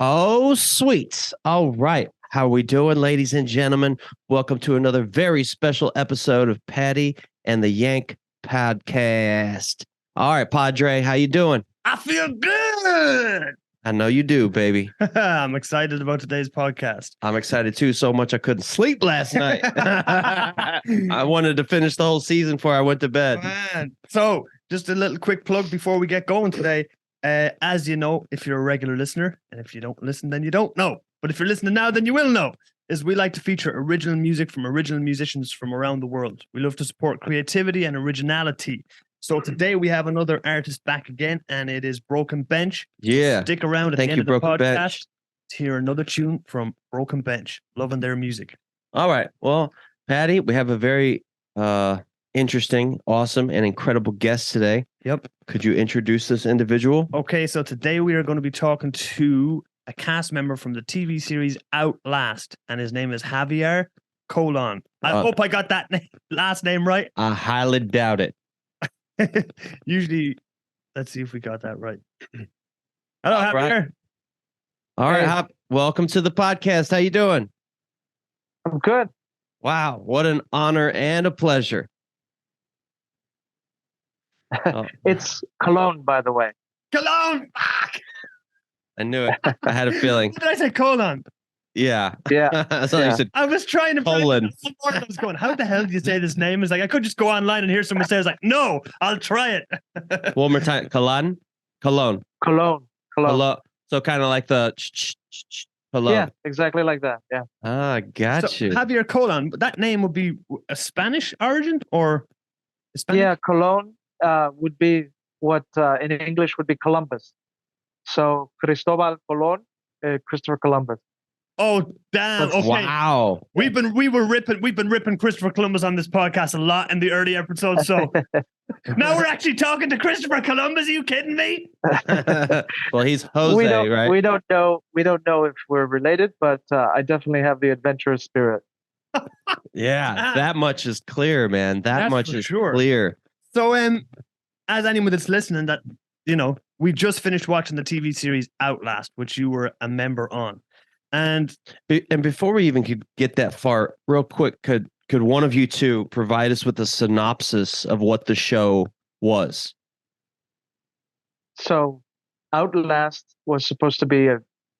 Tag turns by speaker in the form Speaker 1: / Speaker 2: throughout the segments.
Speaker 1: Oh, sweet. All right. How are we doing, ladies and gentlemen? Welcome to another very special episode of Paddy and the Yank podcast. All right, Padre, how you doing?
Speaker 2: I feel good.
Speaker 1: I know you do, baby.
Speaker 2: I'm excited about today's podcast.
Speaker 1: I'm excited too, so much I couldn't sleep last night. I wanted to finish the whole season before I went to bed.
Speaker 2: Man. So, just a little quick plug before we get going today. As you know, if you're a regular listener, and if you don't listen, then you don't know. But if you're listening now, then you will know. Is we like to feature original music from original musicians from around the world. We love to support creativity and originality. So today we have another artist back again, and it is Broken Bench.
Speaker 1: Yeah.
Speaker 2: Stick around at
Speaker 1: Thank
Speaker 2: the end
Speaker 1: you,
Speaker 2: of the
Speaker 1: Broken
Speaker 2: podcast
Speaker 1: Bench.
Speaker 2: to hear another tune from Broken Bench. Loving their music.
Speaker 1: All right. Well, Paddy, we have a very interesting, awesome, and incredible guest today.
Speaker 2: Yep.
Speaker 1: Could you introduce this individual?
Speaker 2: Okay, so today we are going to be talking to a cast member from the TV series Outlast, and his name is Javier Colon. I hope I got that last name right.
Speaker 1: I highly doubt it.
Speaker 2: Usually, let's see if we got that right. Hello, Javier.
Speaker 1: All right, Hop. Welcome to the podcast. How you doing?
Speaker 3: I'm good.
Speaker 1: Wow, what an honor and a pleasure.
Speaker 3: It's Cologne, by the way.
Speaker 2: Colon. Fuck.
Speaker 1: I knew it. I had a feeling.
Speaker 2: What did I say? Colon.
Speaker 1: Yeah.
Speaker 3: Yeah.
Speaker 1: I thought you said
Speaker 2: I was trying to.
Speaker 1: Colon.
Speaker 2: I was going, how the hell do you say this name? It's like, I could just go online and hear someone say, it's like, no, I'll try it.
Speaker 1: One more time. Cologne.
Speaker 3: Cologne.
Speaker 1: Cologne. So kind of like the Cologne.
Speaker 3: Yeah, exactly like that. Yeah.
Speaker 1: Ah, got you.
Speaker 2: Javier Colon, that name would be a Spanish origin or Hispanic?
Speaker 3: Yeah, Cologne would be what in English would be Columbus. So Cristobal Colon, Christopher Columbus.
Speaker 2: Oh damn! Okay.
Speaker 1: Wow.
Speaker 2: We've been ripping Christopher Columbus on this podcast a lot in the early episodes. So now we're actually talking to Christopher Columbus. Are you kidding me?
Speaker 1: Well, he's Jose, right?
Speaker 3: We don't know if we're related, but I definitely have the adventurous spirit.
Speaker 1: Yeah, that much is clear, man. That's much is
Speaker 2: sure.
Speaker 1: clear.
Speaker 2: So, as anyone that's listening, that we just finished watching the TV series Outlast, which you were a member on. And
Speaker 1: before we even could get that far, real quick, could one of you two provide us with a synopsis of what the show was?
Speaker 3: So, Outlast was supposed to be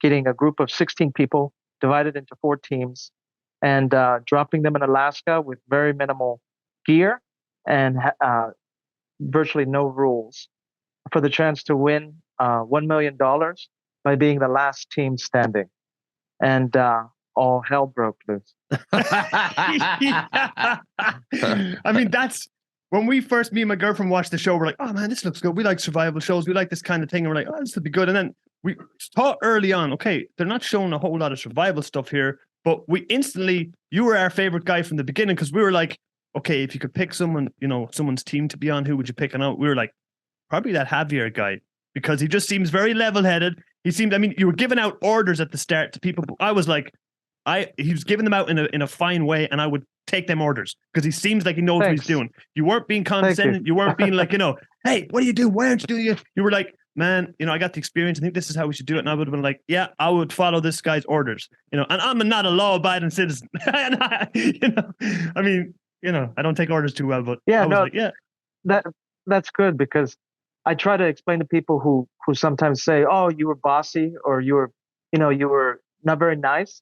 Speaker 3: getting a group of 16 people divided into 4 teams and dropping them in Alaska with very minimal gear and virtually no rules for the chance to win $1 million by being the last team standing. And all hell broke loose.
Speaker 2: I mean, that's when me and my girlfriend watched the show. We're like, oh man, this looks good. We like survival shows. We like this kind of thing. And we're like, oh, this would be good. And then we thought early on, okay, they're not showing a whole lot of survival stuff here. But you were our favorite guy from the beginning because we were like, okay, if you could pick someone, someone's team to be on, who would you pick? And we were like, probably that Javier guy because he just seems very level-headed. You were giving out orders at the start to people. I was like, he was giving them out in a fine way, and I would take them orders because he seems like he knows what he's doing. You weren't being condescending. You weren't being like, hey, what do you do? Why aren't you doing it? You were like, man, I got the experience. I think this is how we should do it. And I would have been like, yeah, I would follow this guy's orders. And I'm not a law-abiding citizen. I don't take orders too well, but
Speaker 3: that's good because I try to explain to people who sometimes say, "Oh, you were bossy," or you were not very nice.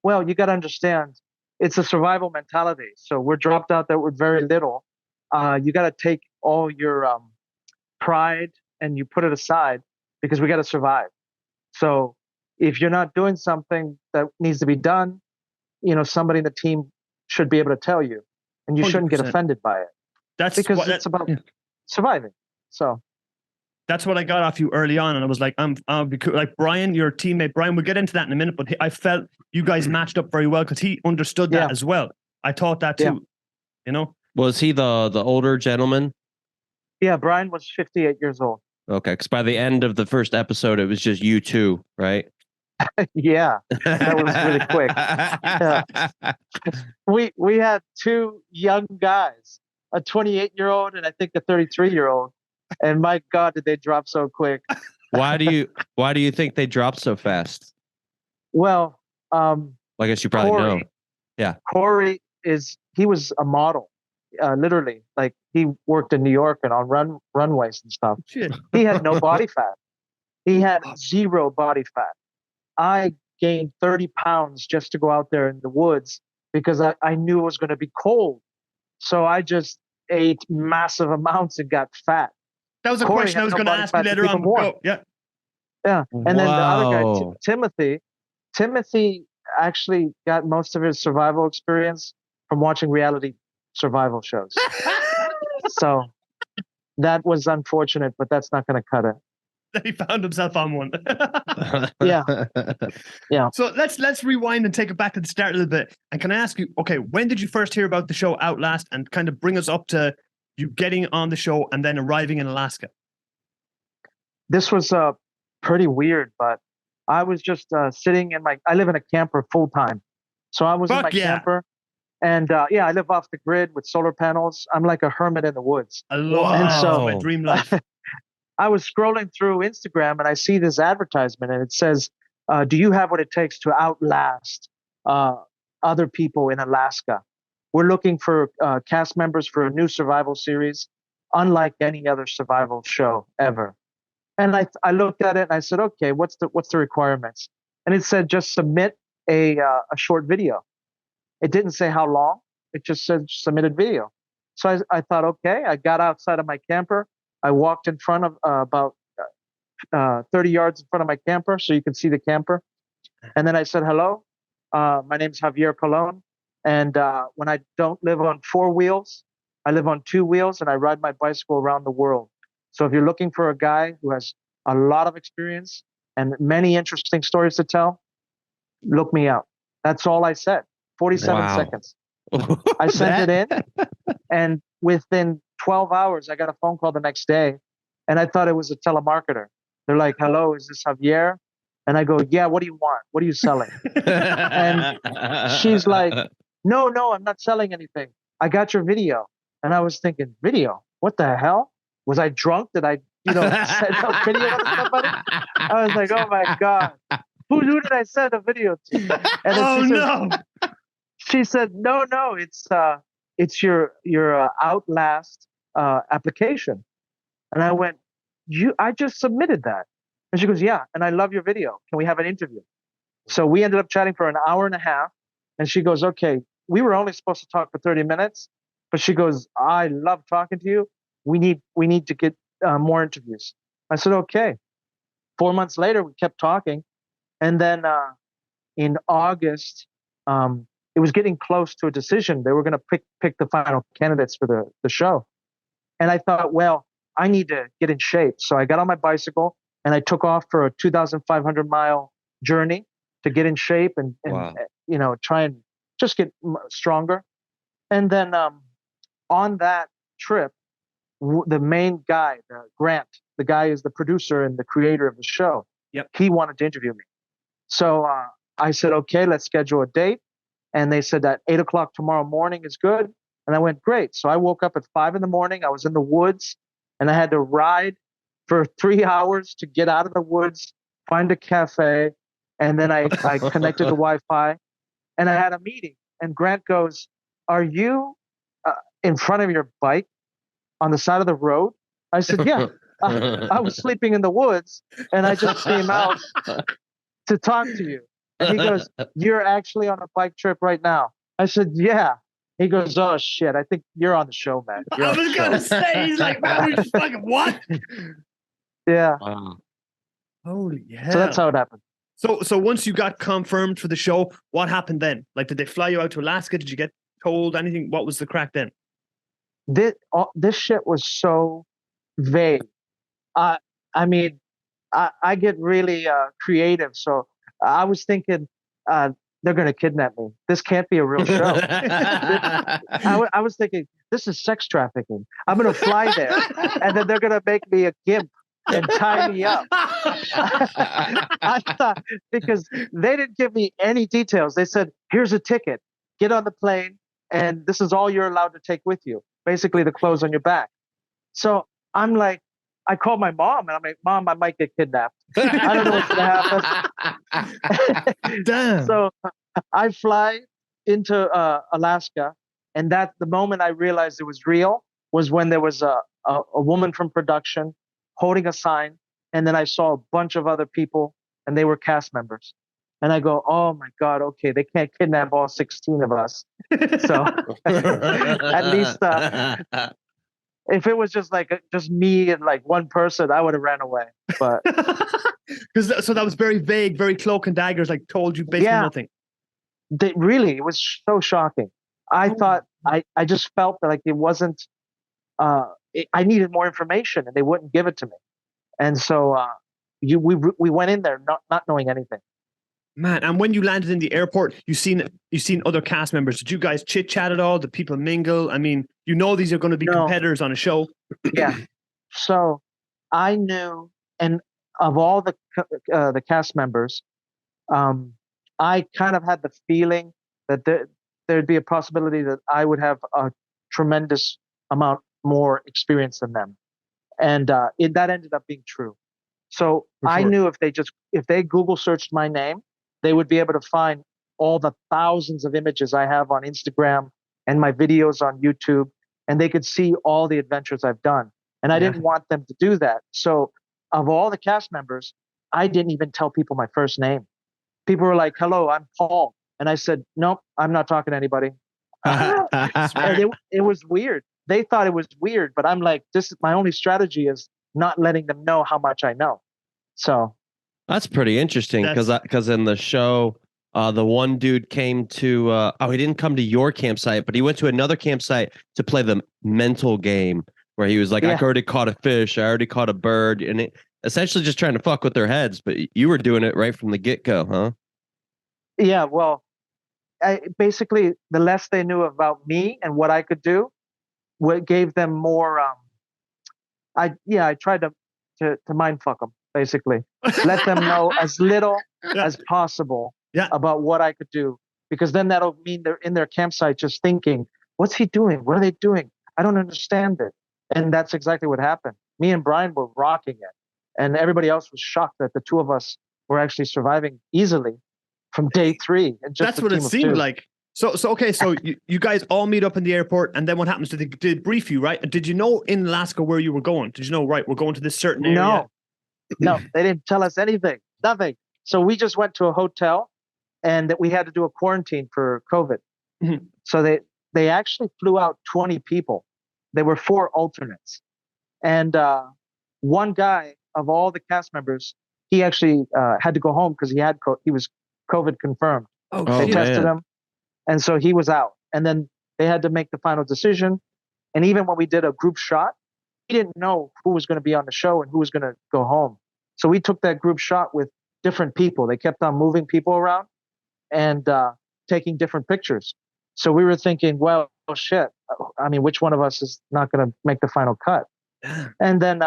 Speaker 3: Well, you got to understand, it's a survival mentality. So we're dropped out there with very little. You got to take all your pride and you put it aside because we got to survive. So if you're not doing something that needs to be done, somebody in the team should be able to tell you, and you shouldn't
Speaker 2: 100%.
Speaker 3: get offended by it.
Speaker 2: That's
Speaker 3: because it's about surviving. So.
Speaker 2: That's what I got off you early on, and I was like, I'll be cool. Like Brian, your teammate Brian, we'll get into that in a minute, but I felt you guys matched up very well because he understood that as well. I thought that too.
Speaker 1: Was he the older gentleman?
Speaker 3: Yeah, Brian was 58 years old.
Speaker 1: Okay, because by the end of the first episode, it was just you two, right?
Speaker 3: Yeah, that was really quick. We had 2 young guys, a 28-year-old and I think a 33-year-old. And my God, did they drop so quick?
Speaker 1: Why do you think they dropped so fast?
Speaker 3: Well,
Speaker 1: Well, I guess you probably know. Yeah.
Speaker 3: Corey he was a model, literally. Like he worked in New York and on runways and stuff.
Speaker 2: Shit.
Speaker 3: He had no body fat. He had zero body fat. I gained 30 pounds just to go out there in the woods because I knew it was going to be cold. So I just ate massive amounts and got fat.
Speaker 2: That was a
Speaker 3: Corey
Speaker 2: question I
Speaker 3: had
Speaker 2: was
Speaker 3: no
Speaker 2: going to
Speaker 3: body
Speaker 2: ask
Speaker 3: fat
Speaker 2: you
Speaker 3: to
Speaker 2: later
Speaker 3: keep
Speaker 2: on.
Speaker 3: him warm.
Speaker 2: Go. Yeah.
Speaker 3: Yeah. And then the other guy,
Speaker 1: Wow.
Speaker 3: Timothy actually got most of his survival experience from watching reality survival shows. So that was unfortunate, but that's not going to cut it.
Speaker 2: He found himself on one.
Speaker 3: Yeah. Yeah.
Speaker 2: So let's rewind and take it back to the start a little bit. And can I ask you, okay, when did you first hear about the show Outlast, and kind of bring us up to you getting on the show and then arriving in Alaska?
Speaker 3: This was pretty weird, but I was just sitting I live in a camper full time. So I was in my camper, and I live off the grid with solar panels. I'm like a hermit in the woods.
Speaker 2: I love
Speaker 3: And so
Speaker 2: my dream life.
Speaker 3: I was scrolling through Instagram and I see this advertisement, and it says, do you have what it takes to outlast other people in Alaska? We're looking for cast members for a new survival series, unlike any other survival show ever. And I looked at it and I said, okay, what's the requirements? And it said just submit a short video. It didn't say how long. It just said submitted video. So I thought, okay. I got outside of my camper. I walked in front of about 30 yards in front of my camper so you can see the camper. And then I said, hello, my name's Javier Colon. And when I don't live on 4 wheels, I live on 2 wheels, and I ride my bicycle around the world. So if you're looking for a guy who has a lot of experience and many interesting stories to tell, look me up. That's all I said. 47 seconds. I sent it in, and within 12 hours, I got a phone call the next day, and I thought it was a telemarketer. They're like, hello, is this Javier? And I go, yeah, what do you want? What are you selling? And she's like, no, I'm not selling anything. I got your video. And I was thinking, video? What the hell? Was I drunk? Did I, send a video to somebody? I was like, oh my God. Who did I send a video to? And then she said, no, it's your Outlast application. And I went, I just submitted that. And she goes, yeah, and I love your video. Can we have an interview? So we ended up chatting for an hour and a half. And she goes, okay, we were only supposed to talk for 30 minutes. But she goes, I love talking to you. We need to get more interviews. I said, okay. 4 months later, we kept talking. And then in August, it was getting close to a decision. They were going to pick the final candidates for the show. And I thought, well, I need to get in shape. So I got on my bicycle and I took off for a 2,500 mile journey to get in shape and try and just get stronger. And then on that trip, the main guy, Grant, the guy is the producer and the creator of the show.
Speaker 2: Yep.
Speaker 3: He wanted to interview me. So I said, okay, let's schedule a date. And they said that 8 o'clock tomorrow morning is good. And I went, great. So I woke up at 5 a.m. I was in the woods and I had to ride for 3 hours to get out of the woods, find a cafe. And then I connected to Wi-Fi and I had a meeting. And Grant goes, are you in front of your bike on the side of the road? I said, yeah. I was sleeping in the woods and I just came out to talk to you. And he goes, you're actually on a bike trip right now? I said, yeah. He goes, oh shit, I think you're on the show, man.
Speaker 2: I was going to say, he's like, man, we just fucking what?
Speaker 3: Yeah.
Speaker 1: Wow.
Speaker 2: Holy hell.
Speaker 3: So that's how it happened.
Speaker 2: So once you got confirmed for the show, what happened then? Like, did they fly you out to Alaska? Did you get told anything? What was the crack then?
Speaker 3: This shit was so vague. I mean, I get really creative. So I was thinking, they're going to kidnap me. This can't be a real show. I was thinking, this is sex trafficking. I'm going to fly there, and then they're going to make me a gimp and tie me up. I thought, because they didn't give me any details. They said, here's a ticket. Get on the plane, and this is all you're allowed to take with you. Basically, the clothes on your back. So I'm like, I called my mom, and I'm like, Mom, I might get kidnapped. I don't know what's gonna happen.
Speaker 2: Damn.
Speaker 3: So I fly into Alaska, and that the moment I realized it was real was when there was a woman from production holding a sign, and then I saw a bunch of other people, and they were cast members. And I go, oh my God, okay, they can't kidnap all 16 of us. So at least if it was just just me and like one person, I would have ran away. But
Speaker 2: So that was very vague, very cloak and daggers, like told you basically
Speaker 3: yeah,
Speaker 2: nothing.
Speaker 3: really, it was so shocking. I thought I just felt that like it wasn't. I needed more information, and they wouldn't give it to me. And so we went in there not knowing anything.
Speaker 2: Man, and when you landed in the airport, you seen other cast members. Did you guys chit chat at all? Did people mingle? I mean, you know these are going to be competitors on a show.
Speaker 3: Yeah. So I knew, and of all the cast members, I kind of had the feeling that there'd be a possibility that I would have a tremendous amount more experience than them, and that ended up being true. So I knew if they Google searched my name, they would be able to find all the thousands of images I have on Instagram and my videos on YouTube, and they could see all the adventures I've done. And I didn't want them to do that. So of all the cast members, I didn't even tell people my first name. People were like, hello, I'm Paul. And I said, nope, I'm not talking to anybody. And it was weird. They thought it was weird, but I'm like, this is my only strategy is not letting them know how much I know. So
Speaker 1: that's pretty interesting because in the show, the one dude came to he didn't come to your campsite, but he went to another campsite to play the mental game where he was like, I already caught a fish, I already caught a bird, and it essentially just trying to fuck with their heads. But you were doing it right from the get-go, huh?
Speaker 3: Yeah, well, basically the less they knew about me and what I could do, what gave them more. I tried to mind fuck them, basically. Let them know as little as possible about what I could do, because then that'll mean they're in their campsite just thinking, what's he doing? What are they doing? I don't understand it. And that's exactly what happened. Me and Brian were rocking it, and everybody else was shocked that the two of us were actually surviving easily from day 3. And just
Speaker 2: that's what it seemed like. So okay, so you guys all meet up in the airport, and then what happens? Did they brief you, right? Did you know in Alaska where you were going? Did you know, right, we're going to this certain area?
Speaker 3: No, they didn't tell us anything, nothing. So we just went to a hotel, and that we had to do a quarantine for COVID. Mm-hmm. So they actually flew out 20 people. There were 4 alternates, and one guy of all the cast members, he actually had to go home because he was COVID confirmed. They tested him. And so he was out, and then they had to make the final decision. And even when we did a group shot, we didn't know who was going to be on the show and who was going to go home. So we took that group shot with different people. They kept on moving people around and taking different pictures. So we were thinking, well, oh shit. I mean, which one of us is not going to make the final cut? And then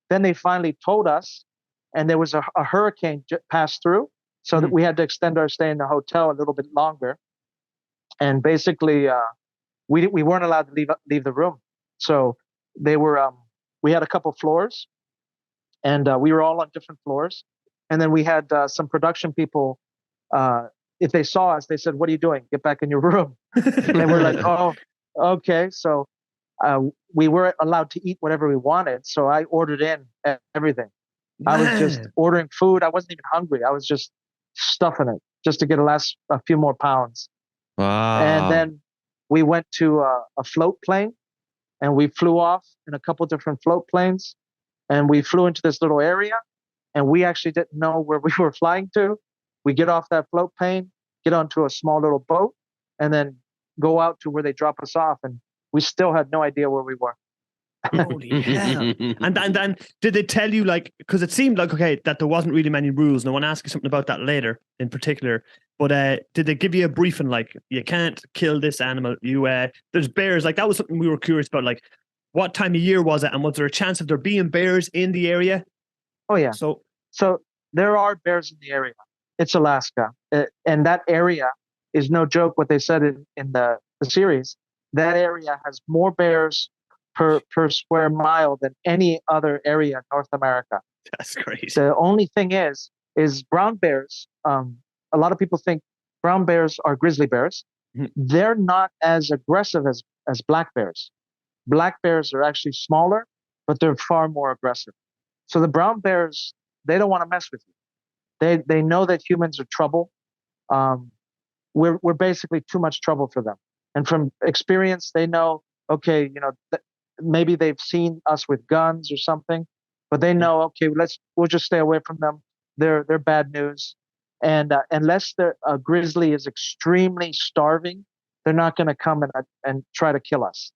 Speaker 3: they finally told us, and there was a hurricane passed through, so that we had to extend our stay in the hotel a little bit longer. And basically, we weren't allowed to leave the room. So they were. We had a couple floors, and we were all on different floors. And then we had some production people. If they saw us, they said, "What are you doing? Get back in your room." And we're like, "Oh, okay." So we were allowed to eat whatever we wanted. So I ordered in everything. Man. I was just ordering food. I wasn't even hungry. I was just stuffing it just to get a few more pounds.
Speaker 1: Wow.
Speaker 3: And then we went to a float plane, and we flew off in a couple different float planes, and we flew into this little area, and we actually didn't know where we were flying to. We get off that float plane, get onto a small little boat, and then go out to where they drop us off. And we still had no idea where we were.
Speaker 2: Holy hell. And then did they tell you, like, because it seemed like, okay, that there wasn't really many rules, and I want to ask you something about that later in particular, but did they give you a briefing, like, you can't kill this animal, there's bears, like, that was something we were curious about, like, what time of year was it, and was there a chance of there being bears in the area?
Speaker 3: Oh yeah, so there are bears in the area. It's Alaska, and that area is no joke. What they said in the series, that area has more bears per square mile than any other area in North America.
Speaker 2: That's crazy.
Speaker 3: The only thing is brown bears. A lot of people think brown bears are grizzly bears. They're not as aggressive as black bears. Black bears are actually smaller, but they're far more aggressive. So the brown bears, they don't want to mess with you. They know that humans are trouble. We're basically too much trouble for them. And from experience, they know, okay, maybe they've seen us with guns or something, but they know, okay, we'll just stay away from them. They're bad news. And unless a grizzly is extremely starving, they're not going to come and try to kill us.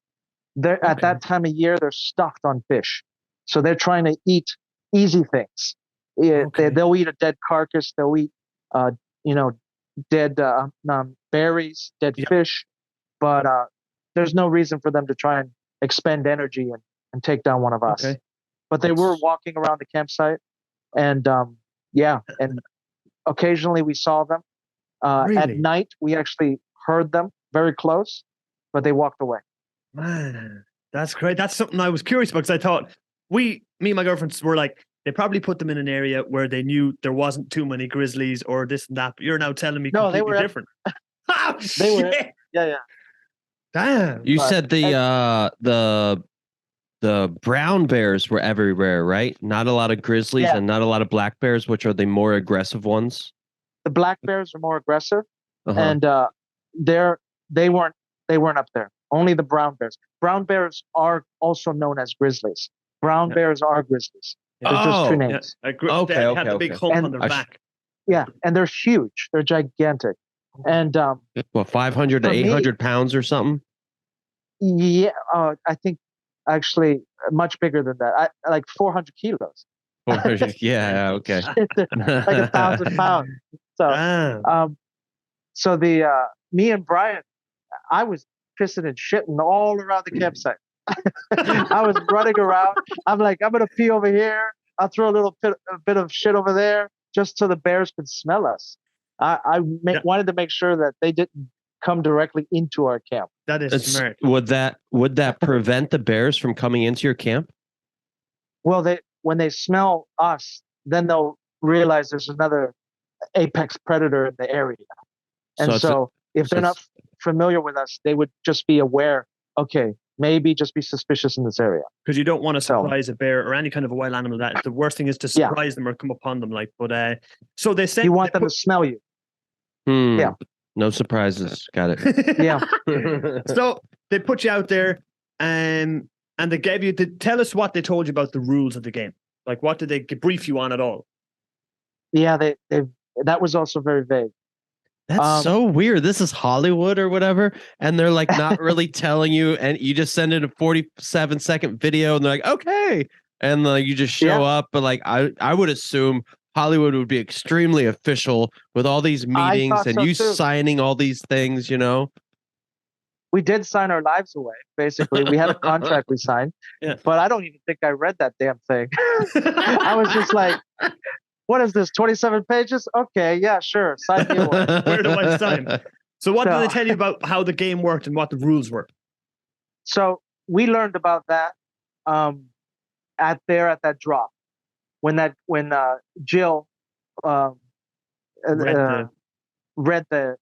Speaker 3: At that time of year, they're stuffed on fish. So they're trying to eat easy things. They'll eat a dead carcass. They'll eat, dead berries, dead fish. But there's no reason for them to try and expend energy and take down one of us. Okay. But they were walking around the campsite. And and occasionally we saw them. Really? At night, we actually heard them very close, but they walked away.
Speaker 2: Man, that's great. That's something I was curious about, because I thought me and my girlfriends were like, they probably put them in an area where they knew there wasn't too many grizzlies or this and that. But you're now telling me completely different. Oh,
Speaker 3: they were, yeah.
Speaker 1: Damn. You said the brown bears were everywhere, right? Not a lot of grizzlies and not a lot of black bears, which are the more aggressive ones.
Speaker 3: The black bears are more aggressive, and they weren't up there. Only the brown bears. Brown bears are also known as grizzlies. Brown bears are grizzlies. There's just two names.
Speaker 2: Yeah. They have the big hump on their back.
Speaker 3: Yeah, and they're huge. They're gigantic. And
Speaker 1: 500 to 800 pounds or something?
Speaker 3: Yeah, I think actually much bigger than that. Like 400 kilos.
Speaker 1: 400, yeah, okay.
Speaker 3: Like 1,000 pounds. So, so me and Brian, I was pissing and shitting all around the campsite. I was running around. I'm like, I'm gonna pee over here. I'll throw a bit of shit over there, just so the bears could smell us. I wanted to make sure that they didn't come directly into our camp.
Speaker 2: That is smart.
Speaker 1: Would that prevent the bears from coming into your camp?
Speaker 3: Well, when they smell us, then they'll realize there's another apex predator in the area. And so if they're not familiar with us, they would just be aware, okay, maybe just be suspicious in this area.
Speaker 2: Because you don't want to surprise a bear or any kind of a wild animal. That the worst thing is to surprise them or come upon them. So they said
Speaker 3: you want them to smell you. Yeah.
Speaker 1: No surprises. Got it.
Speaker 3: Yeah.
Speaker 2: So they put you out there, and they gave you to tell us what they told you about the rules of the game. Like, what did they brief you on at all?
Speaker 3: Yeah, that was also very vague.
Speaker 1: That's so weird. This is Hollywood or whatever, and they're like not really telling you, and you just send in a 47-second video, and they're like, okay, and you just show up. But like, I would assume Hollywood would be extremely official with all these meetings and you signing all these things.
Speaker 3: We did sign our lives away. Basically, we had a contract we signed, but I don't even think I read that damn thing. I was just like, what is this, 27 pages? Okay, yeah, sure. Sign me away.
Speaker 2: Where do I sign? So what did they tell you about how the game worked and what the rules were?
Speaker 3: So we learned about that at that drop. When Jill read the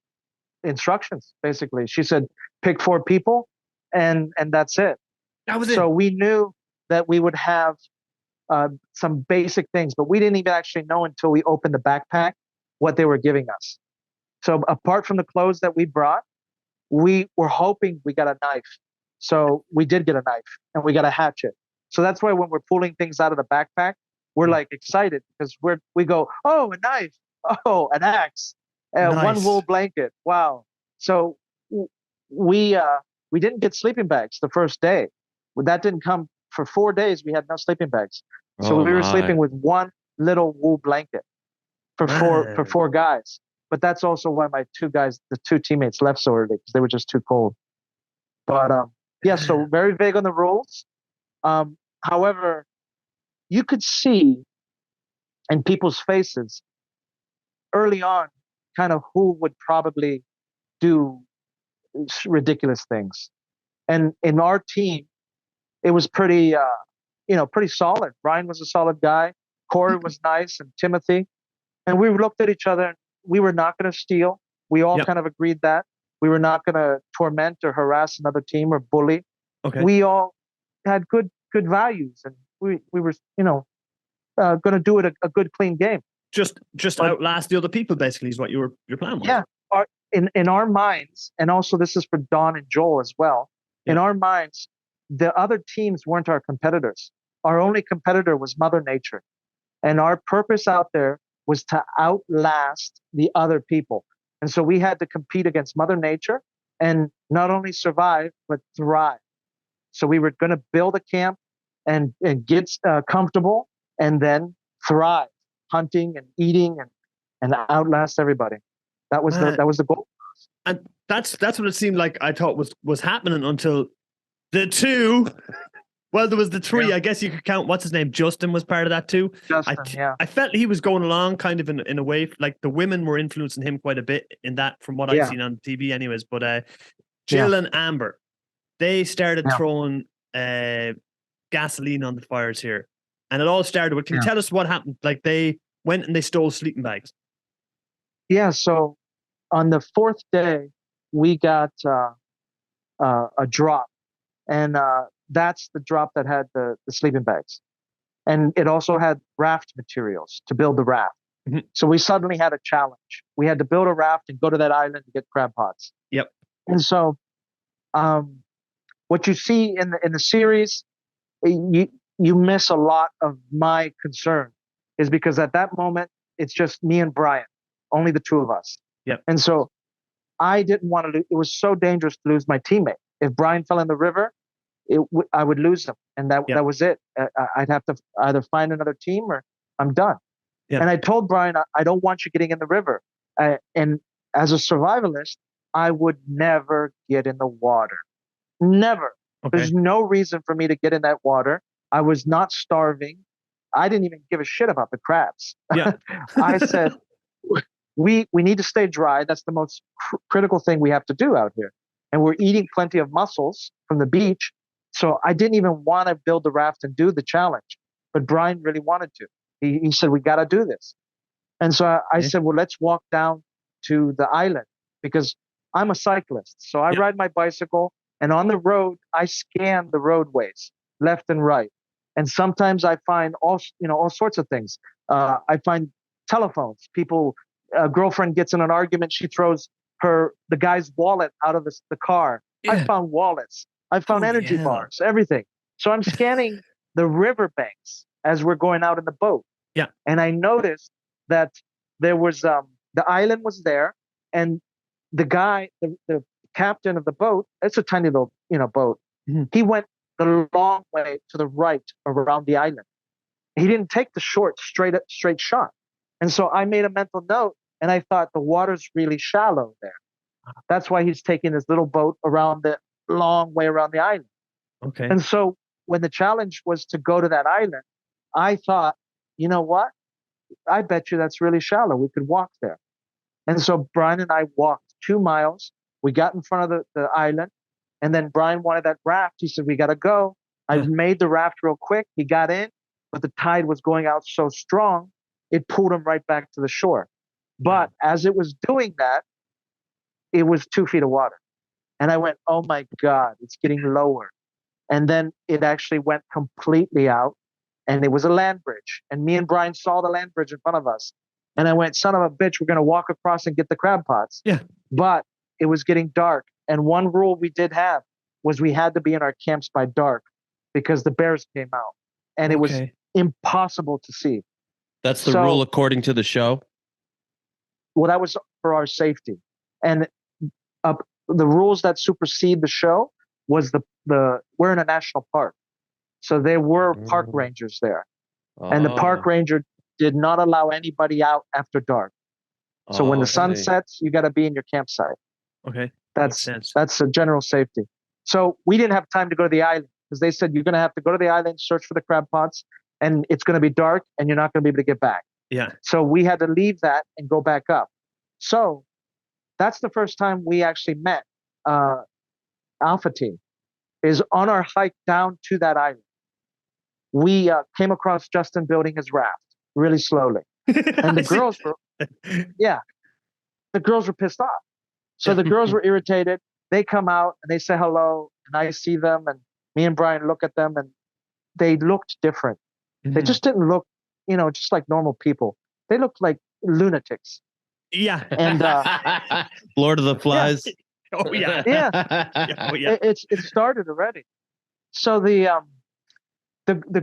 Speaker 3: instructions, basically. She said, pick 4 people and that's it.
Speaker 2: That was it.
Speaker 3: So we knew that we would have some basic things, but we didn't even actually know until we opened the backpack what they were giving us. So apart from the clothes that we brought, we were hoping we got a knife. So we did get a knife and we got a hatchet. So that's why when we're pulling things out of the backpack, we're like excited because we go, oh, a knife, oh, an axe, nice. One wool blanket. Wow. So we didn't get sleeping bags the first day. That didn't come for 4 days. We had no sleeping bags. So we were sleeping with one little wool blanket for four guys. But that's also why the 2 teammates left so early because they were just too cold. But so very vague on the rules. However, you could see in people's faces early on kind of who would probably do ridiculous things. And in our team, it was pretty, pretty solid. Brian was a solid guy. Corey was nice, and Timothy. And we looked at each other, and we were not going to steal. We all
Speaker 2: Yep.
Speaker 3: kind of agreed that we were not going to torment or harass another team or bully.
Speaker 2: Okay.
Speaker 3: We all had good values, and we were going to do it a good clean game.
Speaker 2: Just
Speaker 3: But-
Speaker 2: outlast the other people, basically, is what your plan was.
Speaker 3: Yeah. In our minds, and also this is for Don and Joel as well. In
Speaker 2: Yeah.
Speaker 3: our minds, the other teams weren't our competitors. Our only competitor was Mother Nature, and our purpose out there was to outlast the other people. And so we had to compete against Mother Nature and not only survive but thrive. So we were going to build a camp and get comfortable, and then thrive, hunting and eating and outlast everybody. That was the goal.
Speaker 2: And that's what it seemed like. I thought was happening until the two. Well, there was the three.
Speaker 3: Yeah.
Speaker 2: I guess you could count. What's his name? Justin was part of that too.
Speaker 3: Justin, yeah.
Speaker 2: I felt he was going along kind of in a way. Like the women were influencing him quite a bit in that, from what I've
Speaker 3: Yeah.
Speaker 2: seen on TV, anyways. But Jill and Amber, they started throwing gasoline on the fires here, and it all started with. Can you tell us what happened? Like they went and they stole sleeping bags.
Speaker 3: Yeah. So on the fourth day, we got a drop, and that's the drop that had the sleeping bags, and it also had raft materials to build the raft.
Speaker 2: Mm-hmm.
Speaker 3: So we suddenly had a challenge. We had to build a raft and go to that island to get crab pots.
Speaker 2: Yep.
Speaker 3: And so, what you see in the series, you miss a lot of my concern, is because at that moment it's just me and Brian, only the two of us.
Speaker 2: Yep.
Speaker 3: And so I didn't want to. It was so dangerous to lose my teammate. If Brian fell in the river, I would lose him, and that was it. I'd have to either find another team or I'm done.
Speaker 2: Yeah.
Speaker 3: And I told Brian, I don't want you getting in the river. And as a survivalist, I would never get in the water. Never.
Speaker 2: Okay.
Speaker 3: There's no reason for me to get in that water. I was not starving. I didn't even give a shit about the crabs.
Speaker 2: Yeah.
Speaker 3: I said, we need to stay dry. That's the most critical thing we have to do out here. And we're eating plenty of mussels from the beach. So I didn't even want to build the raft and do the challenge. But Brian really wanted to. He said, we got to do this. And so I said, well, let's walk down to the island, because I'm a cyclist. So I ride my bicycle, and on the road, I scan the roadways left and right. And sometimes I find all sorts of things. I find telephones. A girlfriend gets in an argument. She throws the guy's wallet out of the car.
Speaker 2: Yeah.
Speaker 3: I found wallets. I found energy bars, everything. So I'm scanning the riverbanks as we're going out in the boat.
Speaker 2: Yeah.
Speaker 3: And I noticed that there was the island was there, and the guy, the captain of the boat, it's a tiny little boat.
Speaker 2: Mm-hmm.
Speaker 3: He went the long way to the right around the island. He didn't take the short straight shot. And so I made a mental note, and I thought the water's really shallow there. That's why he's taking this little boat around the long way around the island.
Speaker 2: Okay.
Speaker 3: And so when the challenge was to go to that island, I thought, you know what? I bet you that's really shallow. We could walk there. And so Brian and I walked 2 miles. We got in front of the island, and then Brian wanted that raft. He said, we got to go. I made the raft real quick. He got in, but the tide was going out so strong, it pulled him right back to the shore. But as it was doing that, it was 2 feet of water. And I went, oh my God, it's getting lower. And then it actually went completely out, and it was a land bridge. And me and Brian saw the land bridge in front of us. And I went, son of a bitch, we're going to walk across and get the crab pots.
Speaker 2: Yeah.
Speaker 3: But it was getting dark. And one rule we did have was we had to be in our camps by dark, because the bears came out, and it was impossible to see.
Speaker 1: That's the rule according to the show?
Speaker 3: Well, that was for our safety. And the rules that supersede the show was we're in a national park. So there were park rangers there. And the park ranger did not allow anybody out after dark. So when the sun sets, you got to be in your campsite.
Speaker 2: Okay.
Speaker 3: That's a general safety. So we didn't have time to go to the island, because they said you're going to have to go to the island, search for the crab pots, and it's going to be dark and you're not going to be able to get back.
Speaker 2: Yeah.
Speaker 3: So we had to leave that and go back up. So that's the first time we actually met Alpha Team. is on our hike down to that island, we came across Justin building his raft really slowly. And the girls were, the girls were pissed off. So the girls were irritated. They come out and they say hello, and I see them, and me and Brian look at them, and they looked different.
Speaker 2: Mm-hmm.
Speaker 3: They just didn't look, just like normal people. They looked like lunatics.
Speaker 2: Yeah.
Speaker 3: And
Speaker 1: Lord of the Flies.
Speaker 2: Yeah. Oh yeah.
Speaker 3: Yeah.
Speaker 2: Oh yeah.
Speaker 3: It started already. So the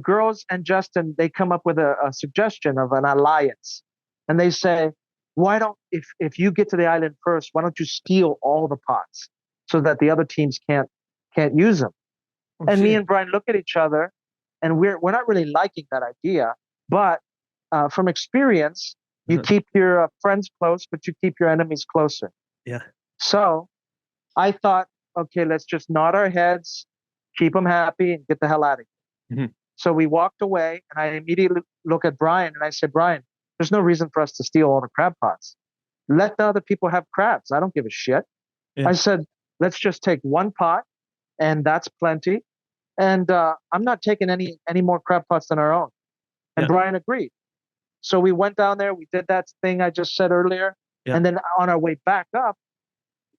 Speaker 3: girls and Justin, they come up with a suggestion of an alliance, and they say, why don't, if you get to the island first, why don't you steal all the pots so that the other teams can't use them? And me and Brian look at each other, and we're not really liking that idea, but from experience, you keep your friends close, but you keep your enemies closer.
Speaker 2: Yeah.
Speaker 3: So I thought, okay, let's just nod our heads, keep them happy, and get the hell out of here.
Speaker 2: Mm-hmm.
Speaker 3: So we walked away, and I immediately look at Brian, and I said, Brian, there's no reason for us to steal all the crab pots. Let the other people have crabs. I don't give a shit.
Speaker 2: Yeah.
Speaker 3: I said, let's just take one pot, and that's plenty. And I'm not taking any more crab pots than our own. And Brian agreed. So we went down there. We did that thing I just said earlier. Yeah. And then on our way back up,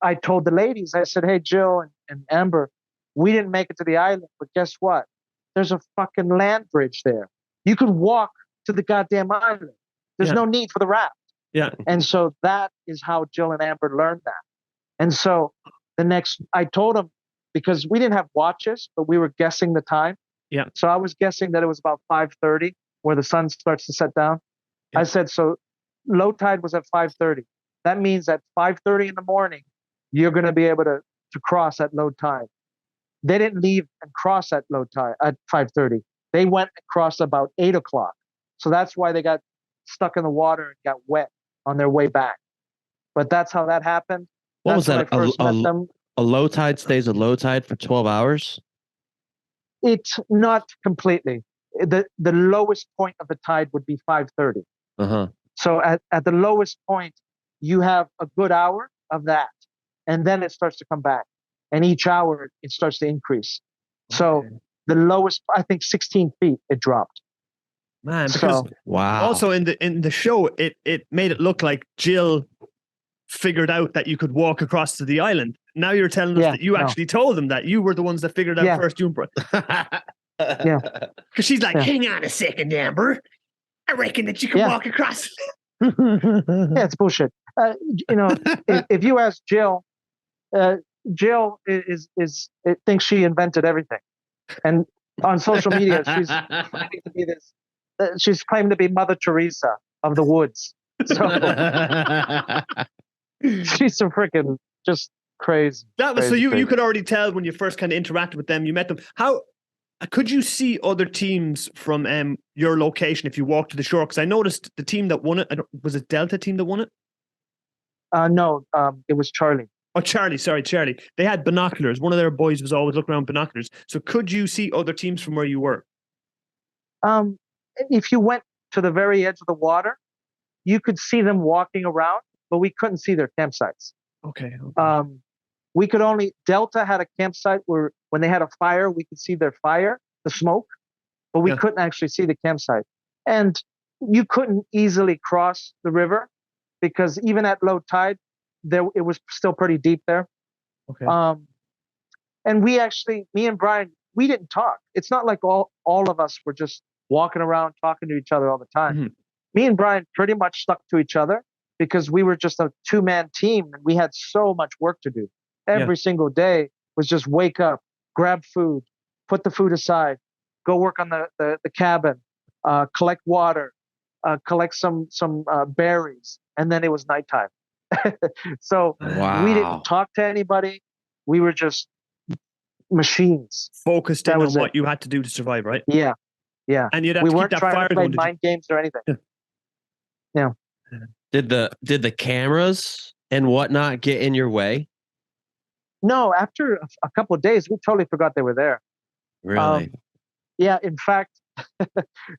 Speaker 3: I told the ladies, I said, hey, Jill and Amber, we didn't make it to the island, but guess what? There's a fucking land bridge there. You could walk to the goddamn island. There's no need for the raft.
Speaker 2: Yeah.
Speaker 3: And so that is how Jill and Amber learned that. And so I told them, because we didn't have watches, but we were guessing the time.
Speaker 2: Yeah.
Speaker 3: So I was guessing that it was about 5:30 where the sun starts to set down. Yeah. I said, so low tide was at 5:30. That means at 5:30 in the morning, you're going to be able to cross at low tide. They didn't leave and cross at low tide at 5:30. They went and crossed about 8 o'clock. So that's why they got stuck in the water and got wet on their way back. But that's how that happened.
Speaker 1: What
Speaker 3: that's
Speaker 1: was that? A low tide stays a low tide for 12 hours?
Speaker 3: It's not completely. The lowest point of the tide would be 5:30.
Speaker 1: Uh-huh.
Speaker 3: So at the lowest point, you have a good hour of that. And then it starts to come back. And each hour, it starts to increase. Okay. So the lowest, I think 16 feet, it dropped.
Speaker 2: Man, because
Speaker 1: wow.
Speaker 2: Also in the show, it made it look like Jill figured out that you could walk across to the island. Now you're telling us that you actually told them that you were the ones that figured out first.
Speaker 3: Yeah.
Speaker 2: Because she's like, hang on a second, Amber. I reckon that you can walk across.
Speaker 3: It's bullshit. If you ask Jill, Jill thinks she invented everything, and on social media she's claiming to be this. She's claimed to be Mother Teresa of the woods. So she's so freaking just crazy.
Speaker 2: That was crazy, you could already tell when you first kind of interacted with them. You met them. How could you see other teams from your location if you walked to the shore? Because I noticed the team that won it. Was it Delta team that won it?
Speaker 3: No, it was Charlie.
Speaker 2: Oh, Charlie. Sorry, Charlie. They had binoculars. One of their boys was always looking around binoculars. So could you see other teams from where you were?
Speaker 3: If you went to the very edge of the water, you could see them walking around, but we couldn't see their campsites.
Speaker 2: Okay.
Speaker 3: We could only, Delta had a campsite where when they had a fire, we could see their fire, the smoke, but we couldn't actually see the campsite. And you couldn't easily cross the river because even at low tide, it was still pretty deep there.
Speaker 2: Okay.
Speaker 3: And me and Brian, we didn't talk. It's not like all of us were just walking around talking to each other all the time. Mm-hmm. Me and Brian pretty much stuck to each other because we were just a two-man team and we had so much work to do. Every single day was just wake up, grab food, put the food aside, go work on the cabin, collect water, collect some berries, and then it was nighttime. So we didn't talk to anybody. We were just machines.
Speaker 2: Focused in on what you had to do to survive, right?
Speaker 3: Yeah. Yeah.
Speaker 2: And you'd have to keep that fire going. We weren't trying to
Speaker 3: play mind games or anything. Yeah.
Speaker 1: Did the cameras and whatnot get in your way?
Speaker 3: No, after a couple of days, we totally forgot they were there.
Speaker 1: Really?
Speaker 3: Yeah. In fact,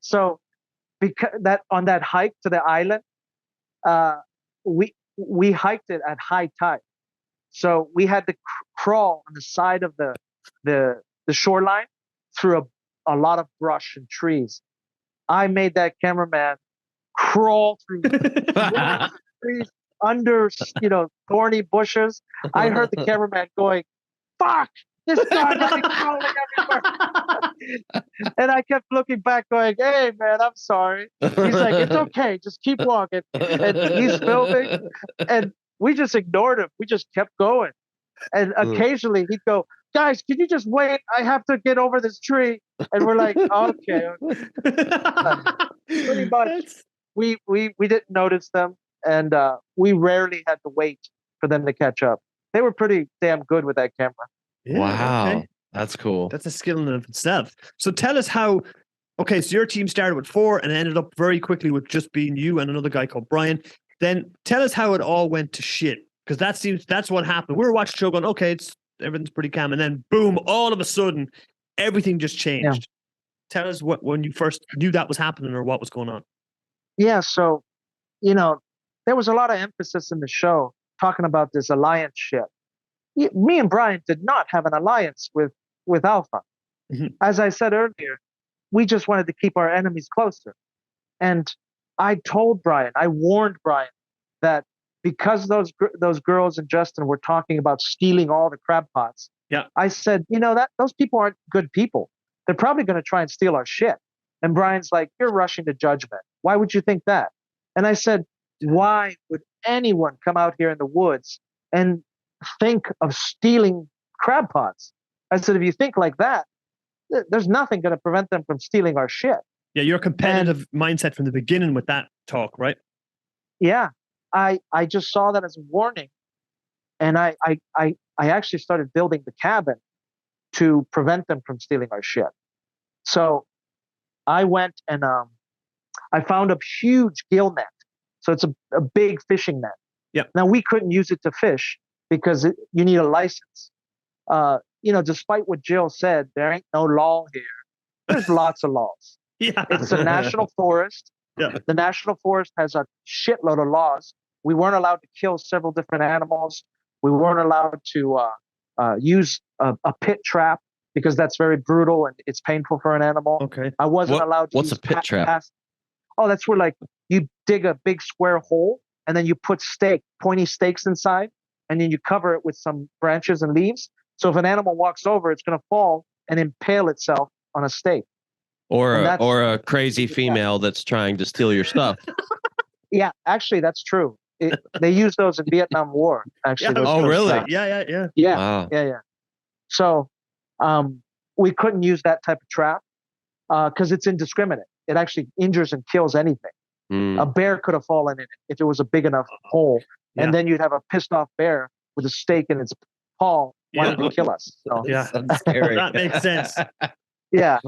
Speaker 3: so because on that hike to the island, we hiked it at high tide, so we had to crawl on the side of the the shoreline through a lot of brush and trees. I made that cameraman crawl through trees under, thorny bushes. I heard the cameraman going, "Fuck! This dog is crawling everywhere." And I kept looking back, going, "Hey, man, I'm sorry." He's like, "It's okay. Just keep walking." And he's filming, and we just ignored him. We just kept going. And occasionally he'd go, "Guys, can you just wait? I have to get over this tree." And we're like, "Okay." Pretty much, we didn't notice them, and we rarely had to wait for them to catch up. They were pretty damn good with that camera.
Speaker 1: Yeah, wow, okay. That's cool.
Speaker 2: That's a skill in of itself. So tell us how. Okay, so your team started with 4 and ended up very quickly with just being you and another guy called Brian. Then tell us how it all went to shit, because that's what happened. We were watching the show going, okay, everything's pretty calm, and then boom, all of a sudden, everything just changed. Yeah. Tell us when you first knew that was happening or what was going on.
Speaker 3: Yeah, so there was a lot of emphasis in the show talking about this alliance shit. Me and Brian did not have an alliance with Alpha. Mm-hmm. As I said earlier, we just wanted to keep our enemies closer. And I warned Brian that because those girls and Justin were talking about stealing all the crab pots.
Speaker 2: Yeah.
Speaker 3: I said, those people aren't good people. They're probably going to try and steal our shit. And Brian's like, "You're rushing to judgment. Why would you think that?" And I said, "Why would anyone come out here in the woods and think of stealing crab pots?" I said, "If you think like that, there's nothing going to prevent them from stealing our shit."
Speaker 2: Yeah, your competitive mindset from the beginning with that talk, right?
Speaker 3: Yeah, I just saw that as a warning, and I actually started building the cabin to prevent them from stealing our shit. So I went and I found a huge gill net. So it's a big fishing net.
Speaker 2: Yeah.
Speaker 3: Now we couldn't use it to fish because you need a license. Despite what Jill said, there ain't no law here. There's lots of laws.
Speaker 2: Yeah.
Speaker 3: It's a national forest.
Speaker 2: Yeah.
Speaker 3: The national forest has a shitload of laws. We weren't allowed to kill several different animals. We weren't allowed to use a pit trap because that's very brutal and it's painful for an animal.
Speaker 2: Okay.
Speaker 3: I wasn't allowed to
Speaker 1: What's
Speaker 3: use
Speaker 1: a pit trap?
Speaker 3: Oh, that's where like you dig a big square hole and then you put pointy stakes inside, and then you cover it with some branches and leaves. So if an animal walks over, it's going to fall and impale itself on a stake.
Speaker 1: Or a crazy female that's trying to steal your stuff.
Speaker 3: Yeah, actually, that's true. They used those in Vietnam War. Actually.
Speaker 2: Yeah.
Speaker 1: Oh, really?
Speaker 2: Yeah.
Speaker 3: Yeah. Wow. Yeah. So we couldn't use that type of trap because it's indiscriminate. It actually injures and kills anything. A bear could have fallen in it if it was a big enough hole. Yeah. And then you'd have a pissed off bear with a stake in its paw wanting to kill us. So.
Speaker 2: Yeah, that makes sense.
Speaker 3: Yeah.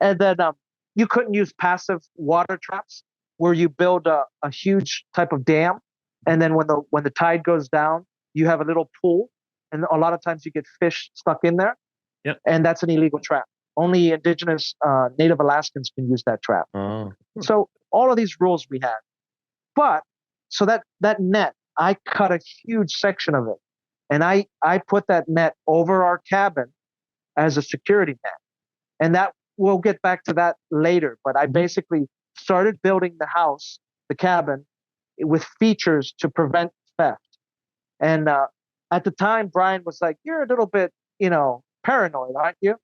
Speaker 3: And then you couldn't use passive water traps where you build a huge type of dam. And then when the tide goes down, you have a little pool. And a lot of times you get fish stuck in there.
Speaker 2: Yep.
Speaker 3: And that's an illegal trap. Only indigenous Native Alaskans can use that trap.
Speaker 1: Oh.
Speaker 3: So all of these rules we had. But so that net, I cut a huge section of it. And I put that net over our cabin as a security net. And that we'll get back to that later. But I basically started building the house, the cabin, with features to prevent theft. And at the time, Brian was like, "You're a little bit, paranoid, aren't you?"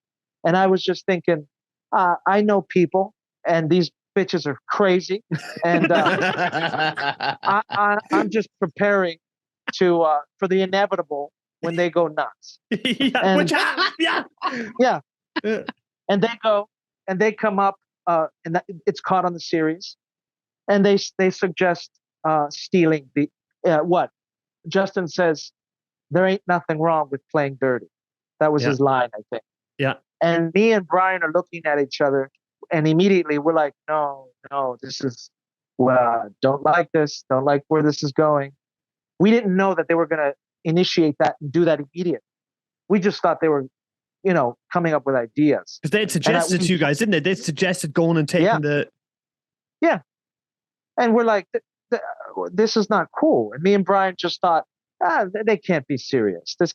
Speaker 3: And I was just thinking, I know people, and these bitches are crazy, and I'm just preparing for the inevitable when they go nuts. Yeah. And they go, and they come up, and it's caught on the series, and they suggest stealing the what? Justin says, "There ain't nothing wrong with playing dirty." That was his line, I think.
Speaker 2: Yeah.
Speaker 3: And me and Brian are looking at each other, and immediately we're like, no, this is, don't like this. Don't like where this is going. We didn't know that they were going to initiate that and do that immediately. We just thought they were, coming up with ideas.
Speaker 2: Because they had suggested to you guys, didn't they? They suggested going and taking the...
Speaker 3: Yeah. And we're like, this is not cool. And me and Brian just thought, they can't be serious. This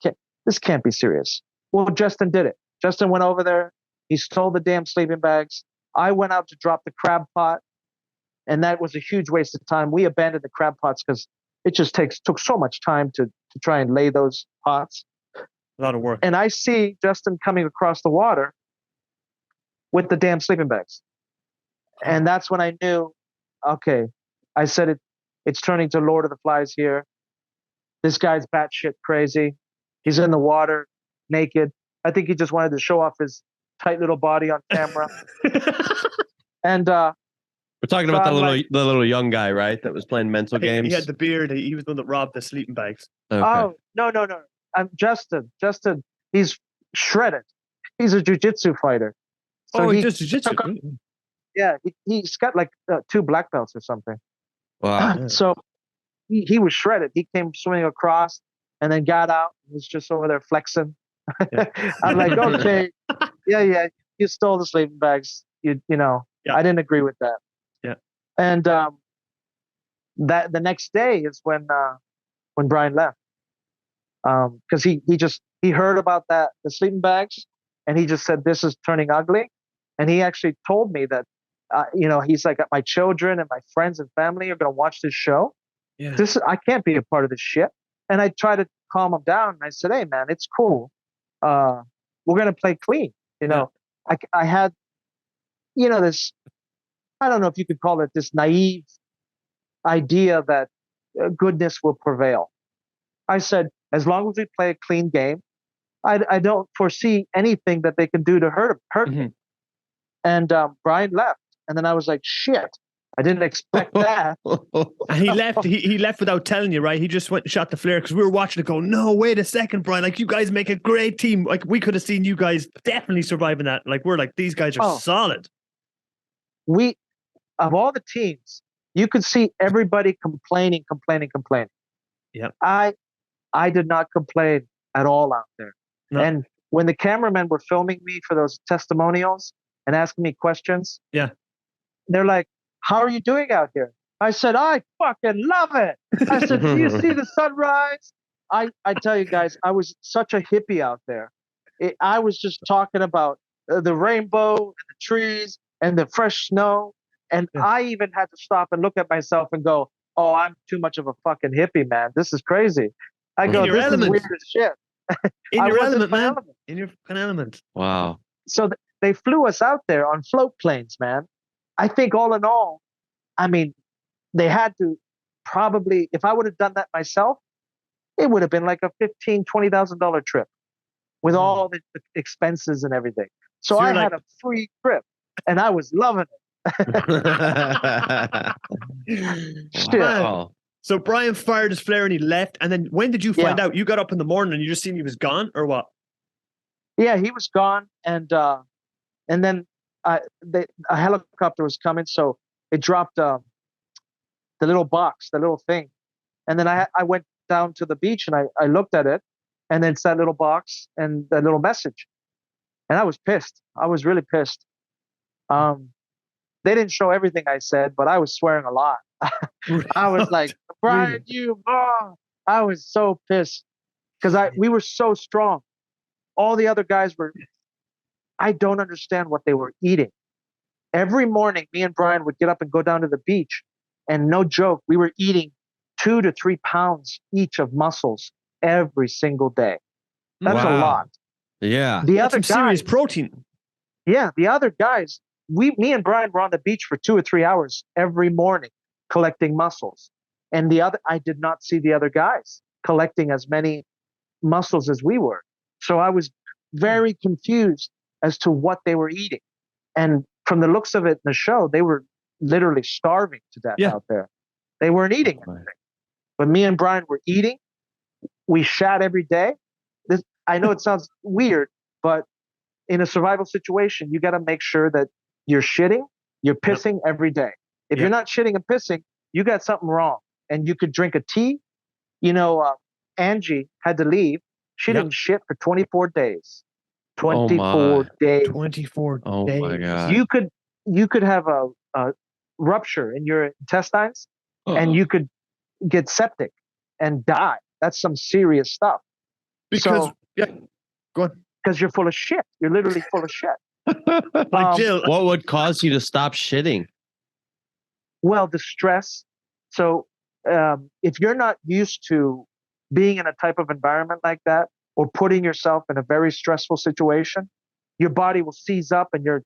Speaker 3: can't be serious. Well, Justin did it. Justin went over there. He stole the damn sleeping bags. I went out to drop the crab pot, and that was a huge waste of time. We abandoned the crab pots because it just took so much time to try and lay those pots.
Speaker 2: A lot of work.
Speaker 3: And I see Justin coming across the water with the damn sleeping bags. And that's when I knew, okay, I said it's turning to Lord of the Flies here. This guy's batshit crazy. He's in the water, naked. I think he just wanted to show off his tight little body on camera. And
Speaker 1: we're talking about
Speaker 3: the
Speaker 1: little young guy, right? That was playing mental games.
Speaker 2: He had the beard. He was the one that robbed the sleeping bags.
Speaker 1: Okay.
Speaker 3: Oh, no. I'm Justin. Justin, he's shredded. He's a jiu-jitsu fighter. So
Speaker 2: he does jiu-jitsu.
Speaker 3: Yeah, he's got like 2 black belts or something.
Speaker 1: Wow.
Speaker 3: So he was shredded. He came swimming across and then got out and was just over there flexing. Yeah. I'm like, okay, yeah, you stole the sleeping bags. You know, I didn't agree with that.
Speaker 2: Yeah.
Speaker 3: And that the next day is when Brian left. Because he heard about the sleeping bags, and he just said, this is turning ugly. And he actually told me that, he's like, my children and my friends and family are going to watch this show.
Speaker 2: Yeah.
Speaker 3: I can't be a part of this shit. And I tried to calm him down. And I said, hey, man, it's cool. We're going to play clean. I had, this, I don't know if you could call it this naive idea that goodness will prevail. I said, as long as we play a clean game, I don't foresee anything that they can do to hurt me. And Brian left. And then I was like, shit, I didn't expect that.
Speaker 2: And he left. He left without telling you, right? He just went and shot the flare because we were watching it go, no, wait a second, Brian. Like, you guys make a great team. Like, we could have seen you guys definitely surviving that. Like, we're like, these guys are solid.
Speaker 3: Of all the teams, you could see everybody complaining.
Speaker 2: Yeah.
Speaker 3: I did not complain at all out there. No. And when the cameramen were filming me for those testimonials and asking me questions, they're like, how are you doing out here? I said, I fucking love it. I said, do you see the sunrise? I tell you guys, I was such a hippie out there. I was just talking about the rainbow and the trees and the fresh snow. And I even had to stop and look at myself and go, oh, I'm too much of a fucking hippie, man. This is crazy. I go, this is weird as shit.
Speaker 2: In your element, man. In your element.
Speaker 1: Wow.
Speaker 3: So they flew us out there on float planes, man. I think all in all, I mean, they had to probably, if I would have done that myself, it would have been like a $15,000, $20,000 trip with all the expenses and everything. So I had a free trip and I was loving it.
Speaker 1: Wow.
Speaker 2: So Brian fired his flare and he left. And then when did you find out? You got up in the morning and you just seen he was gone, or what?
Speaker 3: Yeah, he was gone. And then a helicopter was coming. So it dropped the little box, the little thing. And then I went down to the beach and I looked at it. And then it's that little box and that little message. And I was pissed. I was really pissed. They didn't show everything I said, but I was swearing a lot. I was like, Brian, I was so pissed because we were so strong. All the other guys I don't understand what they were eating. Every morning, me and Brian would get up and go down to the beach. And no joke, we were eating 2 to 3 pounds each of mussels every single day. That's a lot.
Speaker 1: Yeah.
Speaker 3: The other guys,
Speaker 2: serious protein.
Speaker 3: Yeah. The other guys, me and Brian were on the beach for 2 or 3 hours every morning collecting mussels. And I did not see the other guys collecting as many mussels as we were. So I was very confused as to what they were eating. And from the looks of it in the show, they were literally starving to death out there. They weren't eating anything. But me and Brian were eating. We shat every day. I know it sounds weird, but in a survival situation, you got to make sure that you're shitting, you're pissing every day. If you're not shitting and pissing, you got something wrong. And you could drink a tea. Angie had to leave. She didn't shit for 24 days. 24 days.
Speaker 2: 24 days.
Speaker 1: Oh my God.
Speaker 3: You could have a rupture in your intestines and you could get septic and die. That's some serious stuff.
Speaker 2: Because, go on.
Speaker 3: because you're full of shit. You're literally full of shit.
Speaker 2: Like Jill.
Speaker 1: What would cause you to stop shitting?
Speaker 3: Well, the stress. So if you're not used to being in a type of environment like that, or putting yourself in a very stressful situation, your body will seize up, and your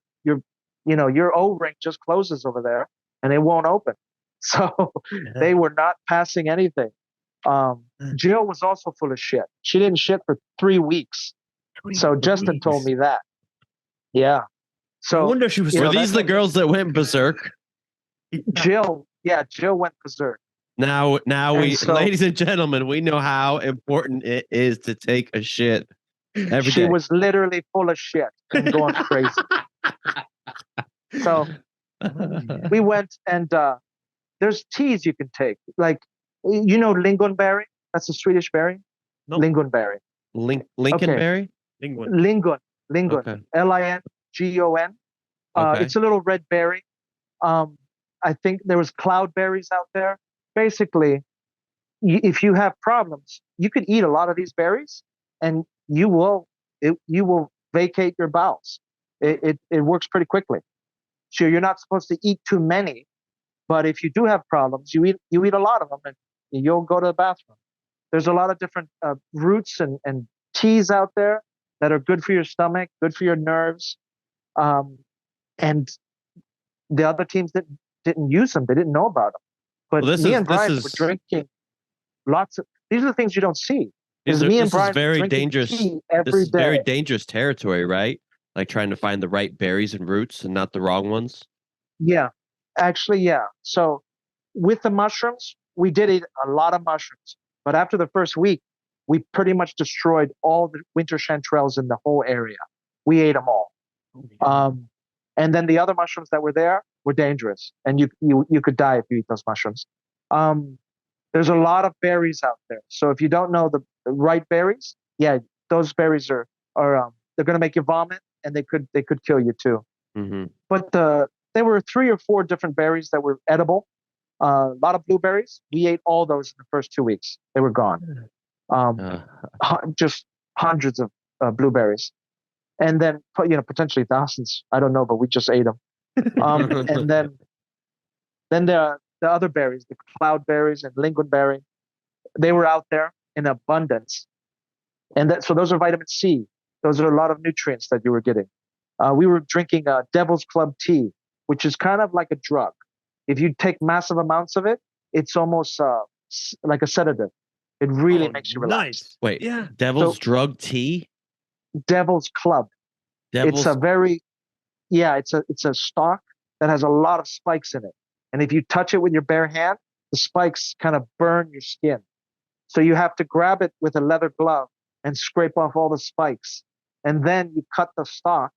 Speaker 3: O-ring just closes over there, and it won't open. So they were not passing anything. Jill was also full of shit. She didn't shit for 3 weeks. So Justin told me that. Yeah. So
Speaker 2: I wonder if she was.
Speaker 1: Were these the girls that went berserk?
Speaker 3: Jill went berserk.
Speaker 1: Now we,
Speaker 3: so-
Speaker 1: ladies and gentlemen, we know how important it is to take a shit every
Speaker 3: She
Speaker 1: day.
Speaker 3: was literally full of shit and going crazy. So we went, and there's teas you can take. Like, lingonberry? That's a Swedish berry?
Speaker 2: No.
Speaker 3: Lingonberry.
Speaker 1: Lincolnberry?
Speaker 2: Lingon.
Speaker 3: Lingon.
Speaker 1: Okay.
Speaker 3: Lingon.
Speaker 1: Okay.
Speaker 3: It's a little red berry. I think there was cloudberries out there. Basically, if you have problems, you could eat a lot of these berries, and you will vacate your bowels. It works pretty quickly. So you're not supposed to eat too many, but if you do have problems, you eat a lot of them, and you'll go to the bathroom. There's a lot of different roots and teas out there that are good for your stomach, good for your nerves, and the other teams that didn't use them, they didn't know about them. But me and Brian were drinking lots of. These are the things you don't see.
Speaker 1: This is very
Speaker 3: drinking
Speaker 1: dangerous.
Speaker 3: tea every
Speaker 1: This is
Speaker 3: day.
Speaker 1: very dangerous territory, right? Like trying to find the right berries and roots and not the wrong ones.
Speaker 3: Yeah, actually, yeah. So with the mushrooms, we did eat a lot of mushrooms. But after the first week, we pretty much destroyed all the winter chanterelles in the whole area. We ate them all. And then the other mushrooms that were there were dangerous, and you could die if you eat those mushrooms. There's a lot of berries out there. So if you don't know the right berries, yeah, those berries are they're going to make you vomit, and they could kill you too.
Speaker 1: Mm-hmm.
Speaker 3: But there were 3 or 4 different berries that were edible. A lot of blueberries. We ate all those in the first 2 weeks. They were gone. Just hundreds of blueberries, and then potentially thousands. I don't know, but we just ate them. And then the other berries, the cloudberries and lingonberry, they were out there in abundance, and so those are vitamin C. Those are a lot of nutrients that you were getting. We were drinking Devil's Club tea, which is kind of like a drug. If you take massive amounts of it, it's almost like a sedative. It really makes you relax.
Speaker 2: Nice.
Speaker 1: Wait,
Speaker 2: Yeah.
Speaker 1: Devil's Drug Tea?
Speaker 3: Devil's Club. It's a stalk that has a lot of spikes in it. And if you touch it with your bare hand, the spikes kind of burn your skin. So you have to grab it with a leather glove and scrape off all the spikes. And then you cut the stalk,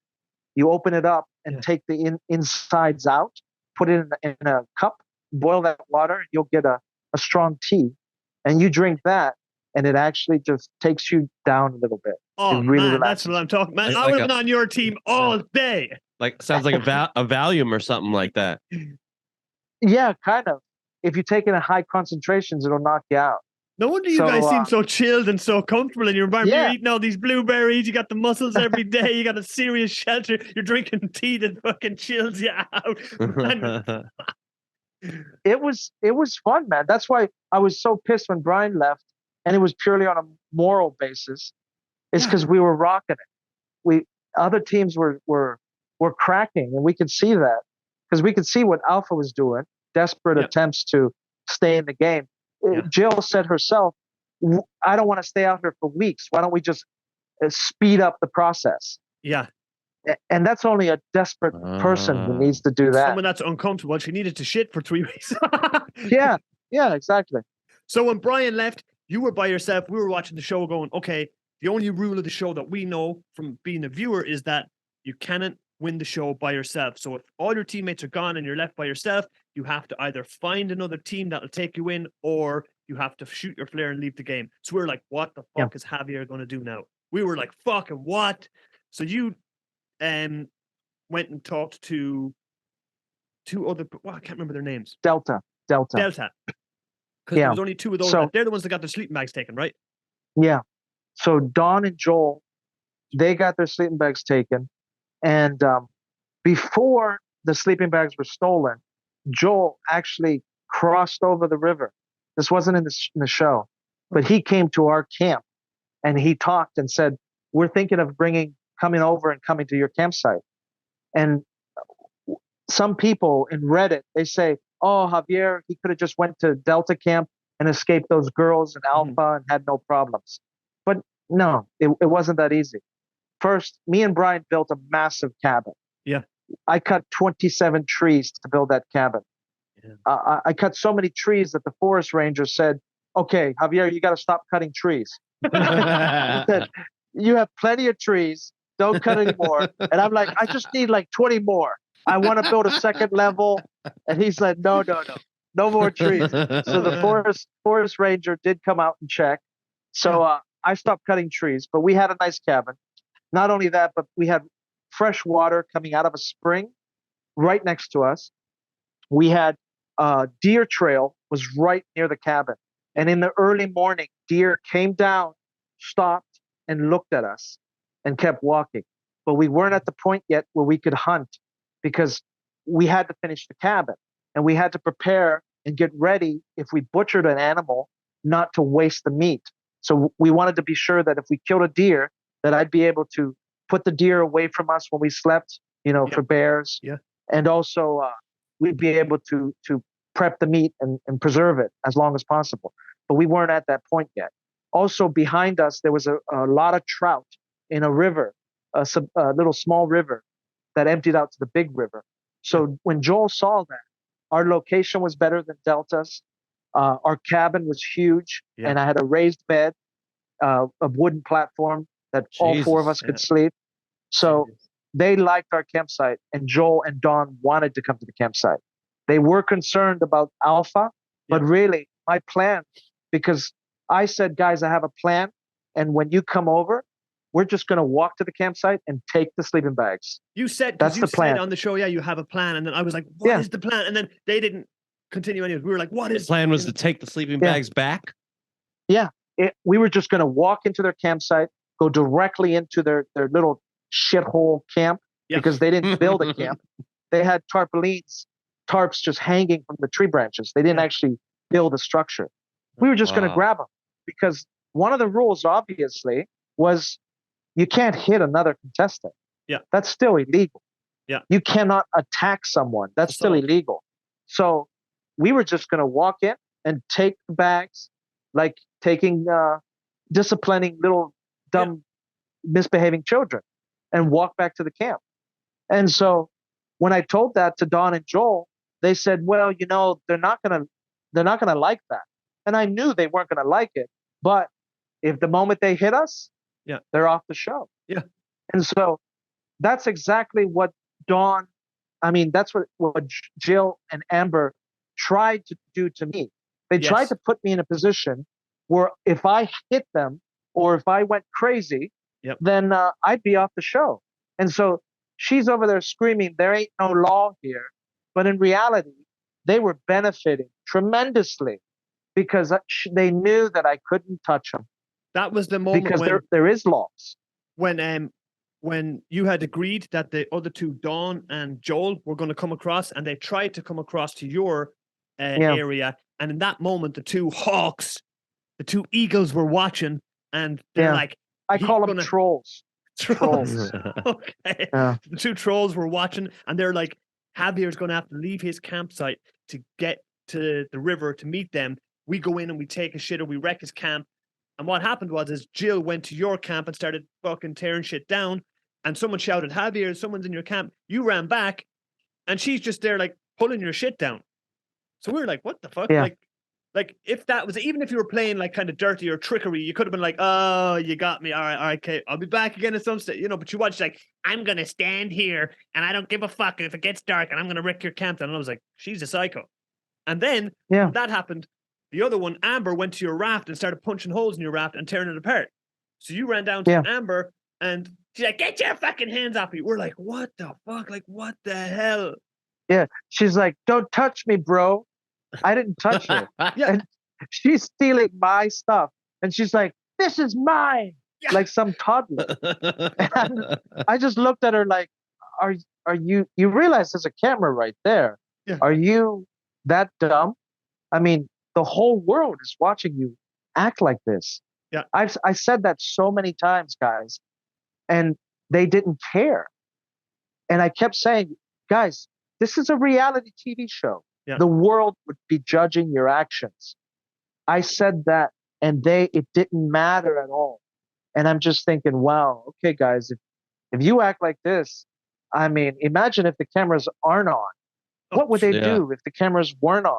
Speaker 3: you open it up and take the insides out, put it in a cup, boil that water, and you'll get a strong tea. And you drink that, and it actually just takes you down a little bit.
Speaker 2: Oh,
Speaker 3: really
Speaker 2: man,
Speaker 3: relaxes.
Speaker 2: that's what I'm talking about.
Speaker 1: Like
Speaker 2: I would have been on your team all day.
Speaker 1: Like sounds like a Valium or something like that.
Speaker 3: Yeah, kind of. If you take it in high concentrations, it'll knock you out.
Speaker 2: No wonder you guys seem so chilled and so comfortable in your environment.
Speaker 3: Yeah.
Speaker 2: You're eating all these blueberries. You got the muscles every day. You got a serious shelter. You're drinking tea that fucking chills you out.
Speaker 3: It was fun, man. That's why I was so pissed when Brian left, and it was purely on a moral basis. It's because we were rocking it. Other teams were cracking, and we could see that because we could see what Alpha was doing, desperate attempts to stay in the game. Jill said herself, I don't want to stay out here for weeks. Why don't we just speed up the process?
Speaker 2: Yeah.
Speaker 3: And that's only a desperate person who needs to do that.
Speaker 2: Someone that's uncomfortable. She needed to shit for 3 weeks.
Speaker 3: Yeah, exactly.
Speaker 2: So when Brian left, you were by yourself. We were watching the show going, okay, the only rule of the show that we know from being a viewer is that you cannot win the show by yourself. So if all your teammates are gone and you're left by yourself, you have to either find another team that'll take you in, or you have to shoot your flare and leave the game. So we're like, what the fuck is Javier going to do now? We were like, fucking what? So you went and talked to 2 other, I can't remember their names.
Speaker 3: Delta.
Speaker 2: Because there was only 2 of those. They're the ones that got their sleeping bags taken, right?
Speaker 3: Yeah. So Don and Joel They got their sleeping bags taken. And before the sleeping bags were stolen, Joel actually crossed over the river. This wasn't in the show, but he came to our camp and he talked and said, "We're thinking of coming over and coming to your campsite." And some people in Reddit, they say, "Oh, Javier, he could have just went to Delta camp and escaped those girls in Alpha and had no problems." But no, it wasn't that easy. First, me and Brian built a massive cabin.
Speaker 2: Yeah.
Speaker 3: I cut 27 trees to build that cabin. Yeah. I cut so many trees that the forest ranger said, "Okay, Javier, you got to stop cutting trees." He said, "You have plenty of trees. Don't cut any more." And I'm like, "I just need like 20 more. I want to build a second level." And he's like, no more trees. So the forest ranger did come out and check. So I stopped cutting trees, but we had a nice cabin. Not only that, but we had fresh water coming out of a spring right next to us. We had deer trail was right near the cabin. And in the early morning, deer came down, stopped, and looked at us and kept walking. But we weren't at the point yet where we could hunt because we had to finish the cabin and we had to prepare and get ready if we butchered an animal not to waste the meat. So we wanted to be sure that if we killed a deer, that I'd be able to put the deer away from us when we slept, for bears.
Speaker 2: Yeah.
Speaker 3: And also we'd be able to prep the meat and preserve it as long as possible. But we weren't at that point yet. Also behind us, there was a lot of trout in a river, a little small river that emptied out to the big river. So when Joel saw that, our location was better than Delta's. Our cabin was huge, and I had a raised bed, a wooden platform that all four of us could sleep. So they liked our campsite, and Joel and Dawn wanted to come to the campsite. They were concerned about Alpha, but really my plan, because I said, "Guys, I have a plan, and when you come over, we're just going to walk to the campsite and take the sleeping bags."
Speaker 2: You said,
Speaker 3: that's the plan.
Speaker 2: Said on the show, you have a plan. And then I was like, what is the plan? And then they didn't continue anyways. We were like, what is
Speaker 1: the plan? Was to take the sleeping bags back?
Speaker 3: Yeah. We were just going to walk into their campsite, go directly into their little shithole camp because they didn't build a camp. They had tarps just hanging from the tree branches. They didn't actually build a structure. We were just going to grab them because one of the rules, obviously, was you can't hit another contestant.
Speaker 2: Yeah.
Speaker 3: That's still illegal.
Speaker 2: Yeah.
Speaker 3: You cannot attack someone. That's still illegal. So we were just going to walk in and take the bags, like taking, disciplining little dumb, misbehaving children, and walk back to the camp. And so when I told that to Dawn and Joel, they said, "Well, they're not gonna like that." And I knew they weren't gonna like it, but if the moment they hit us, they're off the show.
Speaker 2: Yeah.
Speaker 3: And so that's exactly what that's what Jill and Amber tried to do to me. They tried to put me in a position where if I hit them or if I went crazy, then I'd be off the show. And so she's over there screaming, "There ain't no law here." But in reality, they were benefiting tremendously because they knew that I couldn't touch them.
Speaker 2: That was the moment
Speaker 3: because there is laws.
Speaker 2: When you had agreed that the other two, Dawn and Joel, were going to come across, and they tried to come across to your area, and in that moment, the two hawks, the two eagles, were watching, and they're like,
Speaker 3: I call them trolls.
Speaker 2: Trolls. Okay. Yeah. The two trolls were watching, and they're like, Javier's going to have to leave his campsite to get to the river to meet them. We go in and we take a shit, or we wreck his camp. And what happened was Jill went to your camp and started fucking tearing shit down. And someone shouted, "Javier, someone's in your camp." You ran back, and she's just there like pulling your shit down. So we were like, what the fuck?
Speaker 3: Yeah.
Speaker 2: Like if that was, even if you were playing like kind of dirty or trickery, you could have been like, "Oh, you got me. All right, okay. I'll be back again at some stage." But you watched like, "I'm going to stand here and I don't give a fuck if it gets dark and I'm going to wreck your camp." And I was like, she's a psycho. And then when that happened, the other one, Amber, went to your raft and started punching holes in your raft and tearing it apart. So you ran down to Amber and she's like, "Get your fucking hands off me." We're like, what the fuck? Like, what the hell?
Speaker 3: Yeah. She's like, "Don't touch me, bro." I didn't touch her. And she's stealing my stuff. And she's like, "This is mine." like some toddler. And I just looked at her like, are you realize there's a camera right there?
Speaker 2: Yeah.
Speaker 3: Are you that dumb? I mean, the whole world is watching you act like this.
Speaker 2: Yeah.
Speaker 3: I said that so many times, guys, and they didn't care. And I kept saying, guys, this is a reality TV show.
Speaker 2: Yeah.
Speaker 3: The world would be judging your actions. I said that, and it didn't matter at all. And I'm just thinking, wow, okay, guys, if you act like this, I mean, imagine if the cameras aren't on. What would they do if the cameras weren't on?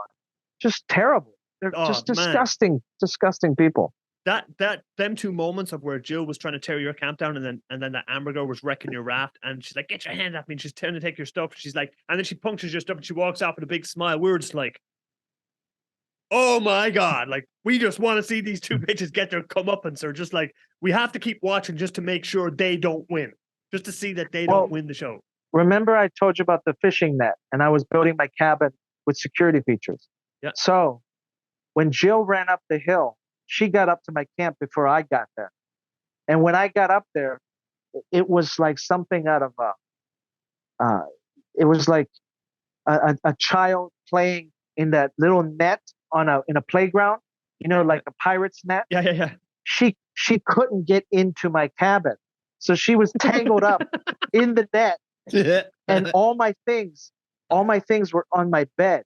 Speaker 3: Just terrible. They're just disgusting, disgusting people.
Speaker 2: Them two moments of where Jill was trying to tear your camp down, and then that Amber girl was wrecking your raft, and she's like, "Get your hand off me!" And she's trying to take your stuff. She's like, and then she punctures your stuff, and she walks off with a big smile. We were just like, "Oh my god!" Like, we just want to see these two bitches get their comeuppance, or just like, we have to keep watching just to make sure they don't win, just to see that they don't win the show.
Speaker 3: Remember, I told you about the fishing net, and I was building my cabin with security features.
Speaker 2: Yeah.
Speaker 3: So when Jill ran up the hill, she got up to my camp before I got there. And when I got up there, it was like something out of it was like a child playing in that little net in a playground, like a pirate's net.
Speaker 2: Yeah.
Speaker 3: She couldn't get into my cabin. So she was tangled up in the net. And all my things were on my bed.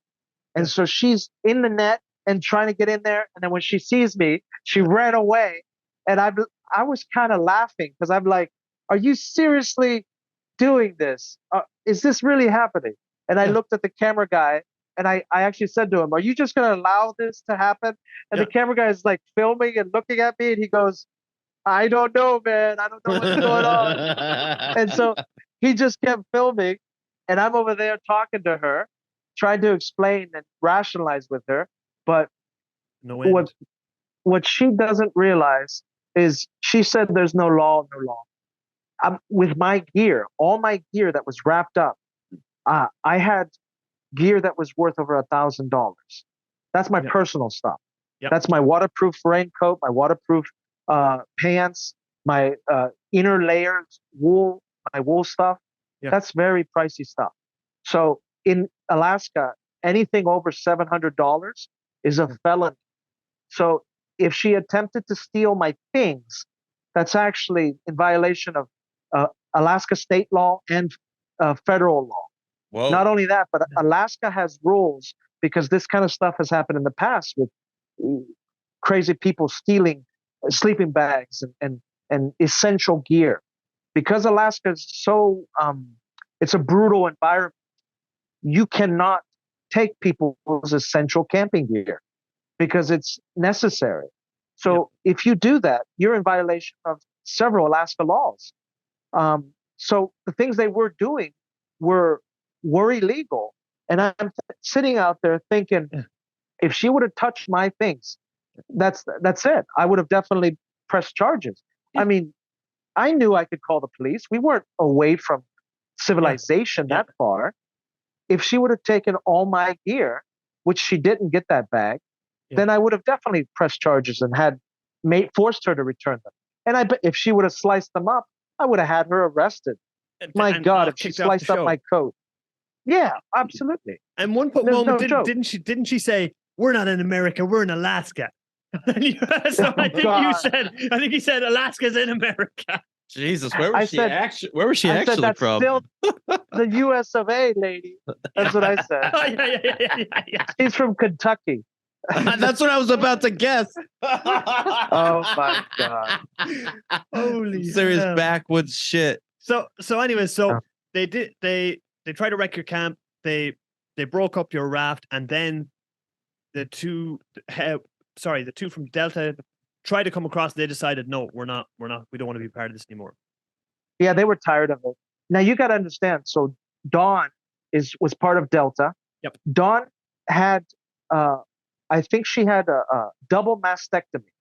Speaker 3: And so she's in the net and trying to get in there. And then when she sees me, she ran away. And I was kind of laughing because I'm like, are you seriously doing this? Is this really happening? And I looked at the camera guy and I actually said to him, are you just going to allow this to happen? And the camera guy is like filming and looking at me and he goes, I don't know, man. I don't know what's going on. And so he just kept filming and I'm over there talking to her, trying to explain and rationalize with her. But what she doesn't realize is she said there's no law, no law. With my gear, all my gear that was wrapped up, I had gear that was worth over $1,000. That's my personal stuff.
Speaker 2: Yep.
Speaker 3: That's my waterproof raincoat, my waterproof pants, my inner layers, my wool stuff.
Speaker 2: Yep.
Speaker 3: That's very pricey stuff. So in Alaska, anything over $700 is a felony. So if she attempted to steal my things, that's actually in violation of Alaska state law and federal law.
Speaker 1: Whoa.
Speaker 3: Not only that, but Alaska has rules because this kind of stuff has happened in the past with crazy people stealing sleeping bags and essential gear. Because Alaska is so, it's a brutal environment, you cannot take people's essential camping gear because it's necessary. So if you do that, you're in violation of several Alaska laws. So the things they were doing were illegal. And I'm sitting out there thinking, if she would have touched my things, that's it. I would have definitely pressed charges. I mean, I knew I could call the police. We weren't away from civilization that far. If she would have taken all my gear, which she didn't get that bag, then I would have definitely pressed charges and forced her to return them. And I bet if she would have sliced them up, I would have had her arrested. My God, if she sliced up my coat. Yeah, absolutely.
Speaker 2: And one moment, didn't she say, "We're not in America, we're in Alaska"? I think he said Alaska's in America.
Speaker 1: Jesus, where was she actually from?
Speaker 3: Still the U.S. of A. lady. That's what I said.
Speaker 2: Yeah.
Speaker 3: She's from Kentucky.
Speaker 1: That's what I was about to guess.
Speaker 3: Oh my God!
Speaker 2: Holy
Speaker 1: serious
Speaker 2: hell.
Speaker 1: backwoods shit.
Speaker 2: So they tried to wreck your camp. They broke up your raft, and then the two from Delta tried to come across. They decided, no, we're not. We don't want to be part of this anymore.
Speaker 3: Yeah, they were tired of it. Now you got to understand. So Dawn was part of Delta.
Speaker 2: Yep.
Speaker 3: Dawn had, I think she had a double mastectomy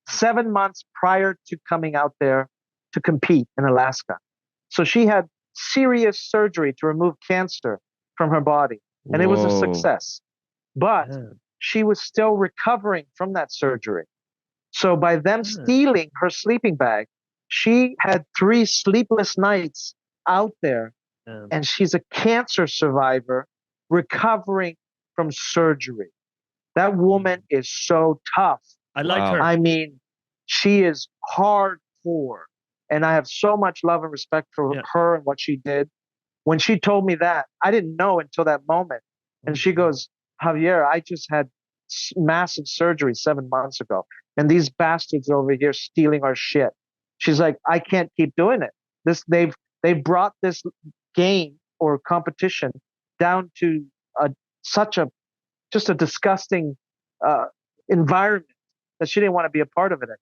Speaker 3: 7 months prior to coming out there to compete in Alaska. So she had serious surgery to remove cancer from her body, and it was a success. But she was still recovering from that surgery. So by them stealing her sleeping bag, she had 3 sleepless nights out there, and she's a cancer survivor recovering from surgery. That woman is so tough.
Speaker 2: I like her.
Speaker 3: I mean, she is hardcore, and I have so much love and respect for her and what she did. When she told me that, I didn't know until that moment. And she goes, Javier, I just had massive surgery 7 months ago, and these bastards over here stealing our shit. She's like, I can't keep doing it. They've brought this game or competition down to such a disgusting environment that she didn't want to be a part of it anymore.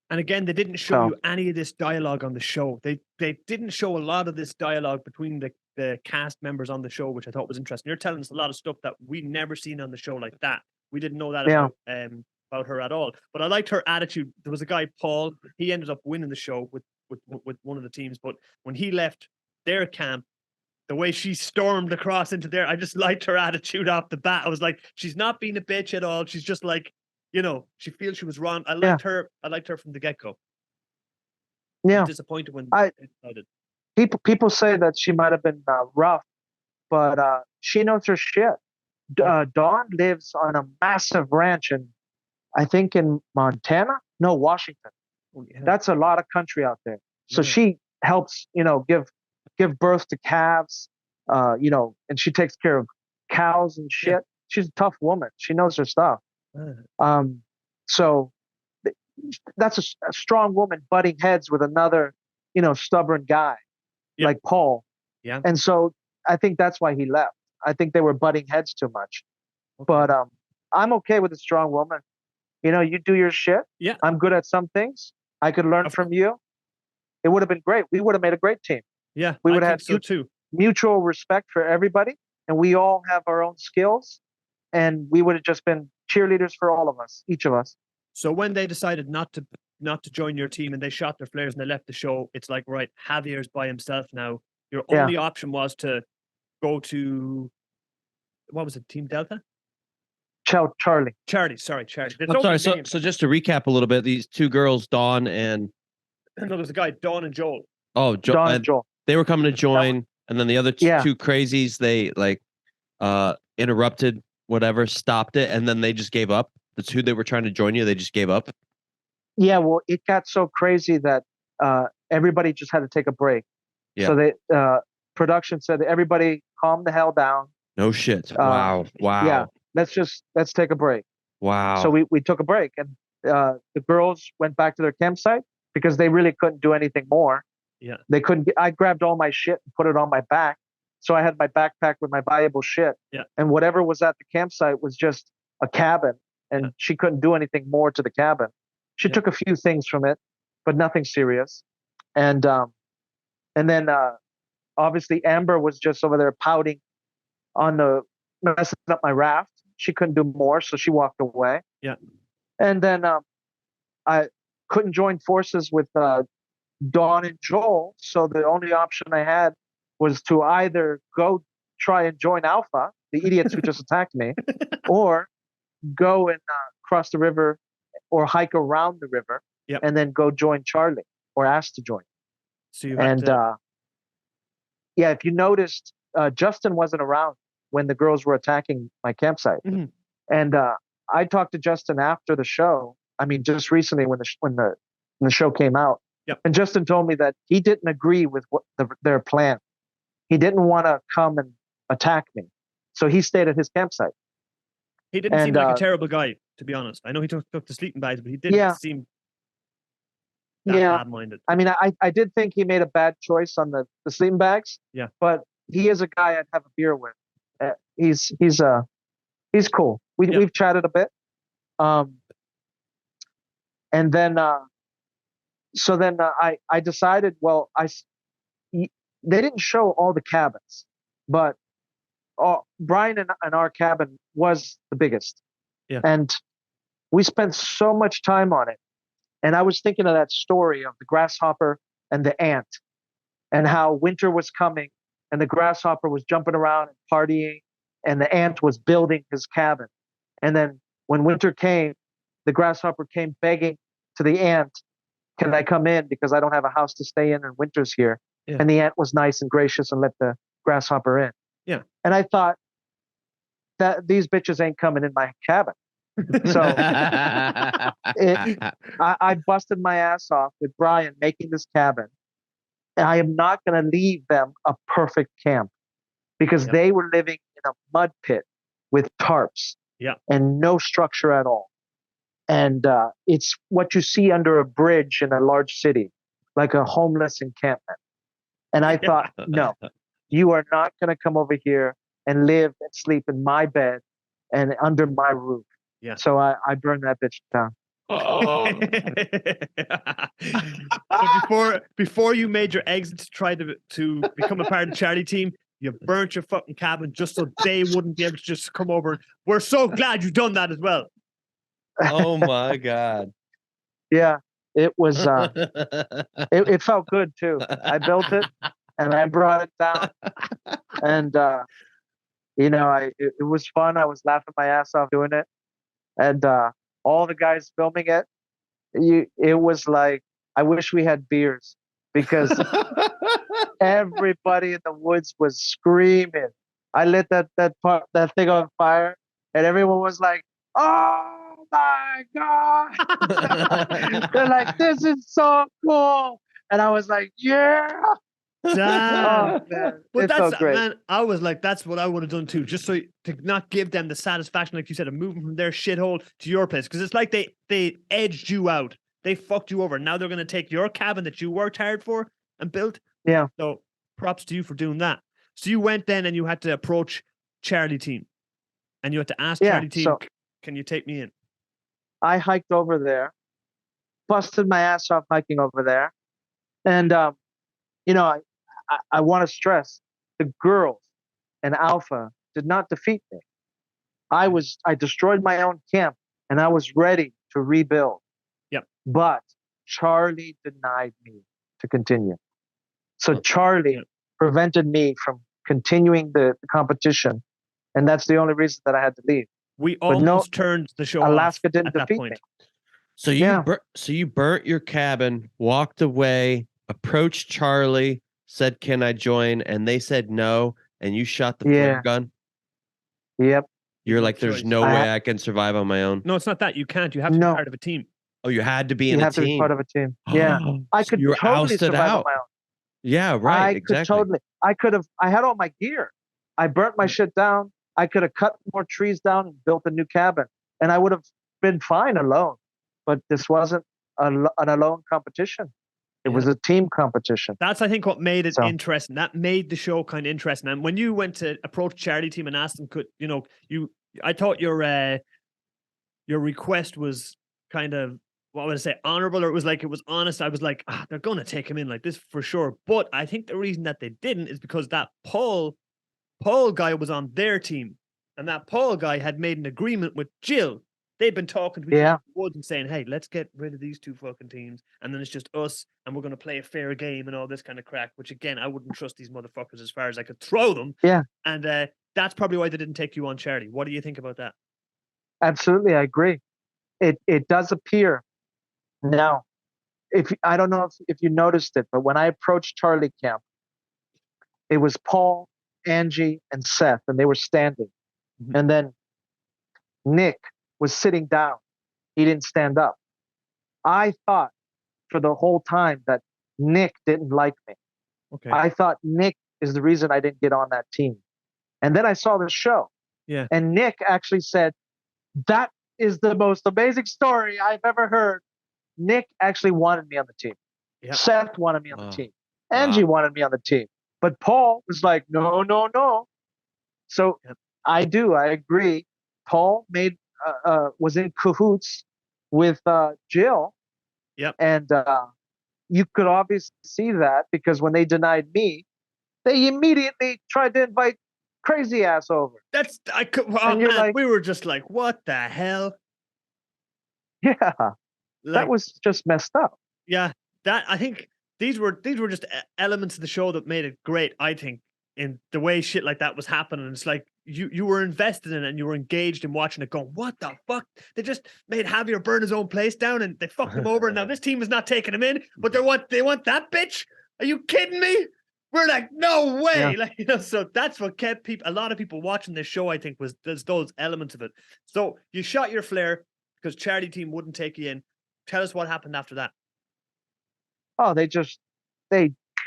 Speaker 2: And again, they didn't show you any of this dialogue on the show. They didn't show a lot of this dialogue between the cast members on the show, which I thought was interesting. You're telling us a lot of stuff that we never seen on the show like that. We didn't know that about her at all. But I liked her attitude. There was a guy, Paul. He ended up winning the show with one of the teams. But when he left their camp, the way she stormed across into there, I just liked her attitude off the bat. I was like, she's not being a bitch at all. She's just like, she feels she was wrong. I liked her. I liked her from the get-go.
Speaker 3: Yeah.
Speaker 2: I'm disappointed when they decided.
Speaker 3: People say that she might have been rough, but she knows her shit. Dawn lives on a massive ranch I think in Montana? No, Washington. Oh, yeah. That's a lot of country out there. So she helps, give birth to calves, and she takes care of cows and shit. Yeah. She's a tough woman. She knows her stuff. So that's a strong woman butting heads with another, stubborn guy like Paul. Yeah. And so I think that's why he left. I think they were butting heads too much. Okay. But I'm okay with a strong woman. You do your shit. Yeah. I'm good at some things. I could learn from you. It would have been great. We would have made a great team. Yeah. We would have had mutual respect for everybody, and we all have our own skills, and we would have just been cheerleaders for all of us, each of us.
Speaker 2: So when they decided not to join your team and they shot their flares and they left the show, it's like, right, Javier's by himself now. Your only option was to go to, what was it, Team Delta?
Speaker 3: Charlie.
Speaker 2: Sorry.
Speaker 1: I'm sorry. So just to recap a little bit, these two girls, Dawn and...
Speaker 2: No, there's a guy, Dawn and Joel.
Speaker 1: Oh,
Speaker 3: Dawn and Joel.
Speaker 1: They were coming to join, and then the other two crazies, they interrupted whatever, stopped it, and then they just gave up. The two that were trying to join you, they just gave up. Yeah,
Speaker 3: well, it got so crazy that everybody just had to take a break. Yeah. So they production said, everybody calm the hell down.
Speaker 1: No shit. Wow.
Speaker 3: Yeah, let's take a break.
Speaker 1: Wow.
Speaker 3: So we took a break, and the girls went back to their campsite because they really couldn't do anything more. Yeah. They couldn't. I grabbed all my shit and put it on my back. So I had my backpack with my valuable shit. Yeah. And whatever was at the campsite was just a cabin, and she couldn't do anything more to the cabin. She took a few things from it, but nothing serious. And then obviously Amber was just over there pouting messing up my raft. She couldn't do more, so she walked away. Yeah. And then I couldn't join forces with Dawn and Joel, so the only option I had was to either go try and join Alpha, the idiots who just attacked me, or go and cross the river or hike around the river, and then go join Charlie or ask to join.
Speaker 2: So you had to...
Speaker 3: if you noticed, Justin wasn't around when the girls were attacking my campsite. Mm-hmm. And I talked to Justin after the show. I mean, just recently when the show came out. Yep. And Justin told me that he didn't agree with their plan. He didn't want to come and attack me. So he stayed at his campsite.
Speaker 2: He didn't seem like a terrible guy, to be honest. I know he took the sleeping bags, but he didn't seem that bad-minded.
Speaker 3: I mean, I did think he made a bad choice on the sleeping bags. Yeah. But he is a guy I'd have a beer with. He's cool. We've chatted a bit. And then I decided, well, they didn't show all the cabins, but Brian and our cabin was the biggest. Yeah. And we spent so much time on it. And I was thinking of that story of the grasshopper and the ant, and how winter was coming and the grasshopper was jumping around and partying, and the ant was building his cabin. And then when winter came, the grasshopper came begging to the aunt, can I come in because I don't have a house to stay in and winter's here?
Speaker 2: Yeah.
Speaker 3: And the aunt was nice and gracious and let the grasshopper in.
Speaker 2: Yeah.
Speaker 3: And I thought that these bitches ain't coming in my cabin. So I busted my ass off with Brian making this cabin. And I am not going to leave them a perfect camp because they were living in a mud pit with tarps and no structure at all. And it's what you see under a bridge in a large city, like a homeless encampment. And I thought, no, you are not going to come over here and live and sleep in my bed and under my roof.
Speaker 2: Yeah.
Speaker 3: So I burned that bitch down.
Speaker 2: So before you made your exit to try to become a part of the charity team, you burnt your fucking cabin just so they wouldn't be able to just come over. We're so glad you've done that as well.
Speaker 1: Oh my God.
Speaker 3: Yeah, it was it felt good too. I built it and I brought it down. And it was fun. I was laughing my ass off doing it. And all the guys filming it, it was like, I wish we had beers because everybody in the woods was screaming. I lit that thing on fire, and everyone was like, "Oh my God!" They're like, "This is so cool," and I was like, "Yeah."
Speaker 2: Damn.
Speaker 3: Oh man,
Speaker 2: But
Speaker 3: it felt great.
Speaker 2: man, I was like, that's what I would have done too, just so to not give them the satisfaction, like you said, of moving from their shithole to your place, because it's like they edged you out, they fucked you over. Now they're going to take your cabin that you worked hard for and built.
Speaker 3: Yeah.
Speaker 2: So props to you for doing that. So you went then and you had to approach Charlie team, and you had to ask Charlie team, can you take me in?
Speaker 3: I hiked over there, busted my ass off hiking over there, and I want to stress the girls and Alpha did not defeat me. I destroyed my own camp and I was ready to rebuild.
Speaker 2: Yep.
Speaker 3: But Charlie denied me to continue. So Charlie prevented me from continuing the competition. And that's the only reason that I had to leave.
Speaker 2: We almost turned the show
Speaker 3: Alaska
Speaker 2: off
Speaker 3: didn't
Speaker 2: at that
Speaker 3: defeat
Speaker 2: point.
Speaker 3: me.
Speaker 1: So you burnt your cabin, walked away, approached Charlie, said, "Can I join?" And they said no, and you shot the flare gun.
Speaker 3: Yep.
Speaker 1: You're like, "There's no way I can survive on my own."
Speaker 2: No, it's not that. You can't. You have to be part of a team.
Speaker 1: Oh, you had to be
Speaker 3: You
Speaker 1: in a
Speaker 3: have to be
Speaker 1: team.
Speaker 3: part of a team. Yeah. I could
Speaker 1: you were
Speaker 3: totally
Speaker 1: ousted
Speaker 3: survive on
Speaker 1: out.
Speaker 3: my own.
Speaker 1: Yeah, right. Exactly.
Speaker 3: I had all my gear. I burnt my shit down. I could have cut more trees down and built a new cabin, and I would have been fine alone. But this wasn't an alone competition. It was a team competition.
Speaker 2: That's, I think, what made it interesting. That made the show kind of interesting. And when you went to approach Charlie team and asked them, I thought your request was kind of, what would I say, honorable, or it was honest. I was like, they're going to take him in like this for sure. But I think the reason that they didn't is because that Paul guy was on their team, and that Paul guy had made an agreement with Jill. They'd been talking to each other in the woods and saying, "Hey, let's get rid of these two fucking teams, and then it's just us, and we're going to play a fair game and all this kind of crack." Which again, I wouldn't trust these motherfuckers as far as I could throw them.
Speaker 3: Yeah,
Speaker 2: and that's probably why they didn't take you on, Charlie. What do you think about that?
Speaker 3: Absolutely, I agree. It does appear now. I don't know if you noticed it, but when I approached Charlie camp, it was Paul, Angie, and Seth, and they were standing, and then Nick was sitting down. He didn't stand up. I thought for the whole time that Nick didn't like me.
Speaker 2: Okay.
Speaker 3: I thought Nick is the reason I didn't get on that team. And then I saw the show.
Speaker 2: Yeah.
Speaker 3: And Nick actually said, "That is the most amazing story I've ever heard." Nick actually wanted me on the team. Yep. Seth wanted me on the team. Angie wanted me on the team. But Paul was like, no, no, no. So I agree. Paul was in cahoots with Jill.
Speaker 2: Yep.
Speaker 3: And you could obviously see that because when they denied me, they immediately tried to invite crazy ass over.
Speaker 2: We were just like, what the hell?
Speaker 3: Yeah. That was just messed up.
Speaker 2: Yeah. I think these were just elements of the show that made it great, I think, in the way shit like that was happening. It's like, you were invested in it and you were engaged in watching it going, what the fuck? They just made Javier burn his own place down and they fucked him over. And now this team is not taking him in, but they want that bitch? Are you kidding me? We're like, no way.
Speaker 3: Yeah.
Speaker 2: Like, so that's what kept a lot of people watching this show, I think, was those elements of it. So you shot your flare because charity team wouldn't take you in. Tell us what happened after that.
Speaker 3: Oh, they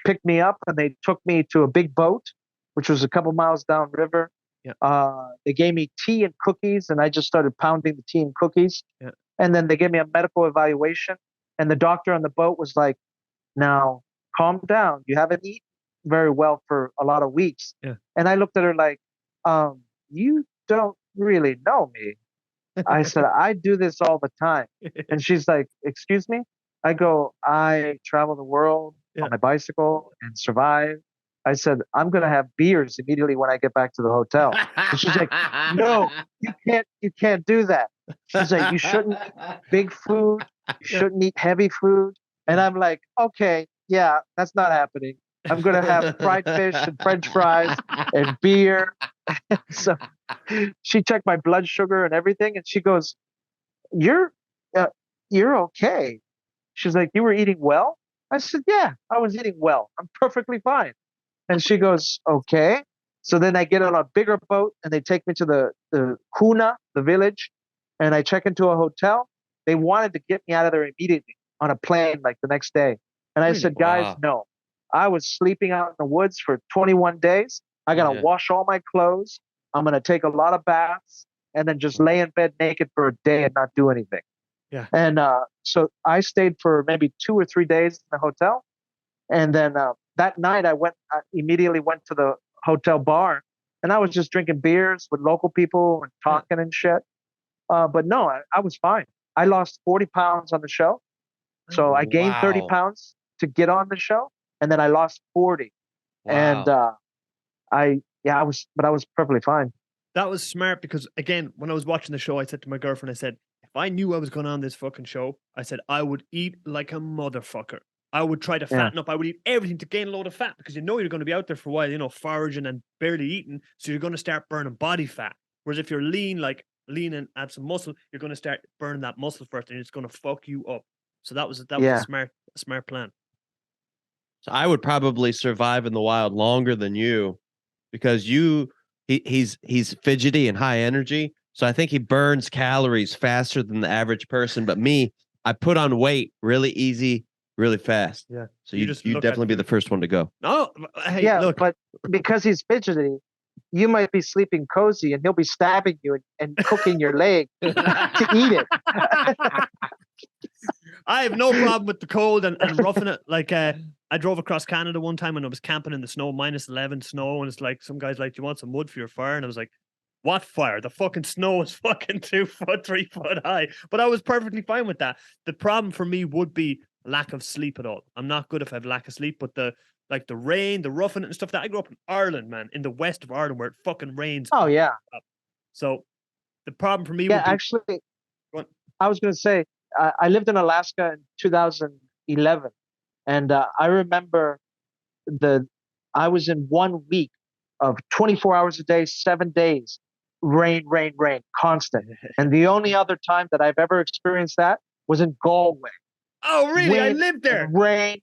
Speaker 3: picked me up and they took me to a big boat, which was a couple miles downriver.
Speaker 2: Yeah.
Speaker 3: They gave me tea and cookies, and I just started pounding the tea and cookies.
Speaker 2: Yeah.
Speaker 3: And then they gave me a medical evaluation, and the doctor on the boat was like, "Now, calm down. You haven't eaten very well for a lot of weeks."
Speaker 2: Yeah.
Speaker 3: And I looked at her like, "You don't really know me." I said, "I do this all the time." And she's like, "Excuse me?" I go, "I travel the world on my bicycle and survive." I said, "I'm going to have beers immediately when I get back to the hotel." And she's like, "No, you can't do that." She's like, "You shouldn't eat big food. You shouldn't eat heavy food." And I'm like, "Okay, yeah, that's not happening. I'm going to have fried fish and French fries and beer." So she checked my blood sugar and everything. And she goes, you're okay." She's like, "You were eating well?" I said, "Yeah, I was eating well. I'm perfectly fine." And she goes, "Okay." So then I get on a bigger boat and they take me to the Cuna, the village, and I check into a hotel. They wanted to get me out of there immediately on a plane like the next day. And I said, "Guys, no. I was sleeping out in the woods for 21 days. I got to wash all my clothes. I'm going to take a lot of baths and then just lay in bed naked for a day and not do anything."
Speaker 2: Yeah.
Speaker 3: And so I stayed for maybe 2 or 3 days in the hotel. And then that night I immediately went to the hotel bar and I was just drinking beers with local people and talking and shit. But no, I was fine. I lost 40 pounds on the show. So I gained 30 pounds to get on the show. And then I lost 40.
Speaker 1: Wow.
Speaker 3: And I was perfectly fine.
Speaker 2: That was smart because, again, when I was watching the show, I said to my girlfriend, I said, if I knew I was going on this fucking show, I said, I would eat like a motherfucker. I would try to fatten up. I would eat everything to gain a load of fat because you know you're going to be out there for a while, foraging and barely eating. So you're going to start burning body fat. Whereas if you're lean and add some muscle, you're going to start burning that muscle first and it's going to fuck you up. So that was a smart plan.
Speaker 1: So I would probably survive in the wild longer than you because he's fidgety and high energy. So I think he burns calories faster than the average person. But me, I put on weight really easy, really fast.
Speaker 2: Yeah.
Speaker 1: So you definitely be the first one to go.
Speaker 2: No, hey, look.
Speaker 3: But because he's fidgety, you might be sleeping cozy and he'll be stabbing you and cooking your leg to eat it.
Speaker 2: I have no problem with the cold and roughing it. Like I drove across Canada one time and I was camping in the snow, -11 snow, and it's like some guys like, "Do you want some wood for your fire?" And I was like, "What fire? The fucking snow is fucking 2 foot, 3 foot high." But I was perfectly fine with that. The problem for me would be lack of sleep at all. I'm not good if I have lack of sleep, but the rain, the roughing it and stuff that I grew up in Ireland, man, in the west of Ireland where it fucking rains.
Speaker 3: Oh yeah.
Speaker 2: So the problem for me
Speaker 3: would
Speaker 2: be,
Speaker 3: actually, I was going to say, I lived in Alaska in 2011, and I remember I was in 1 week of 24 hours a day, 7 days, rain, constant. And the only other time that I've ever experienced that was in Galway.
Speaker 2: Oh, really?
Speaker 3: Wind
Speaker 2: I lived there.
Speaker 3: Rain,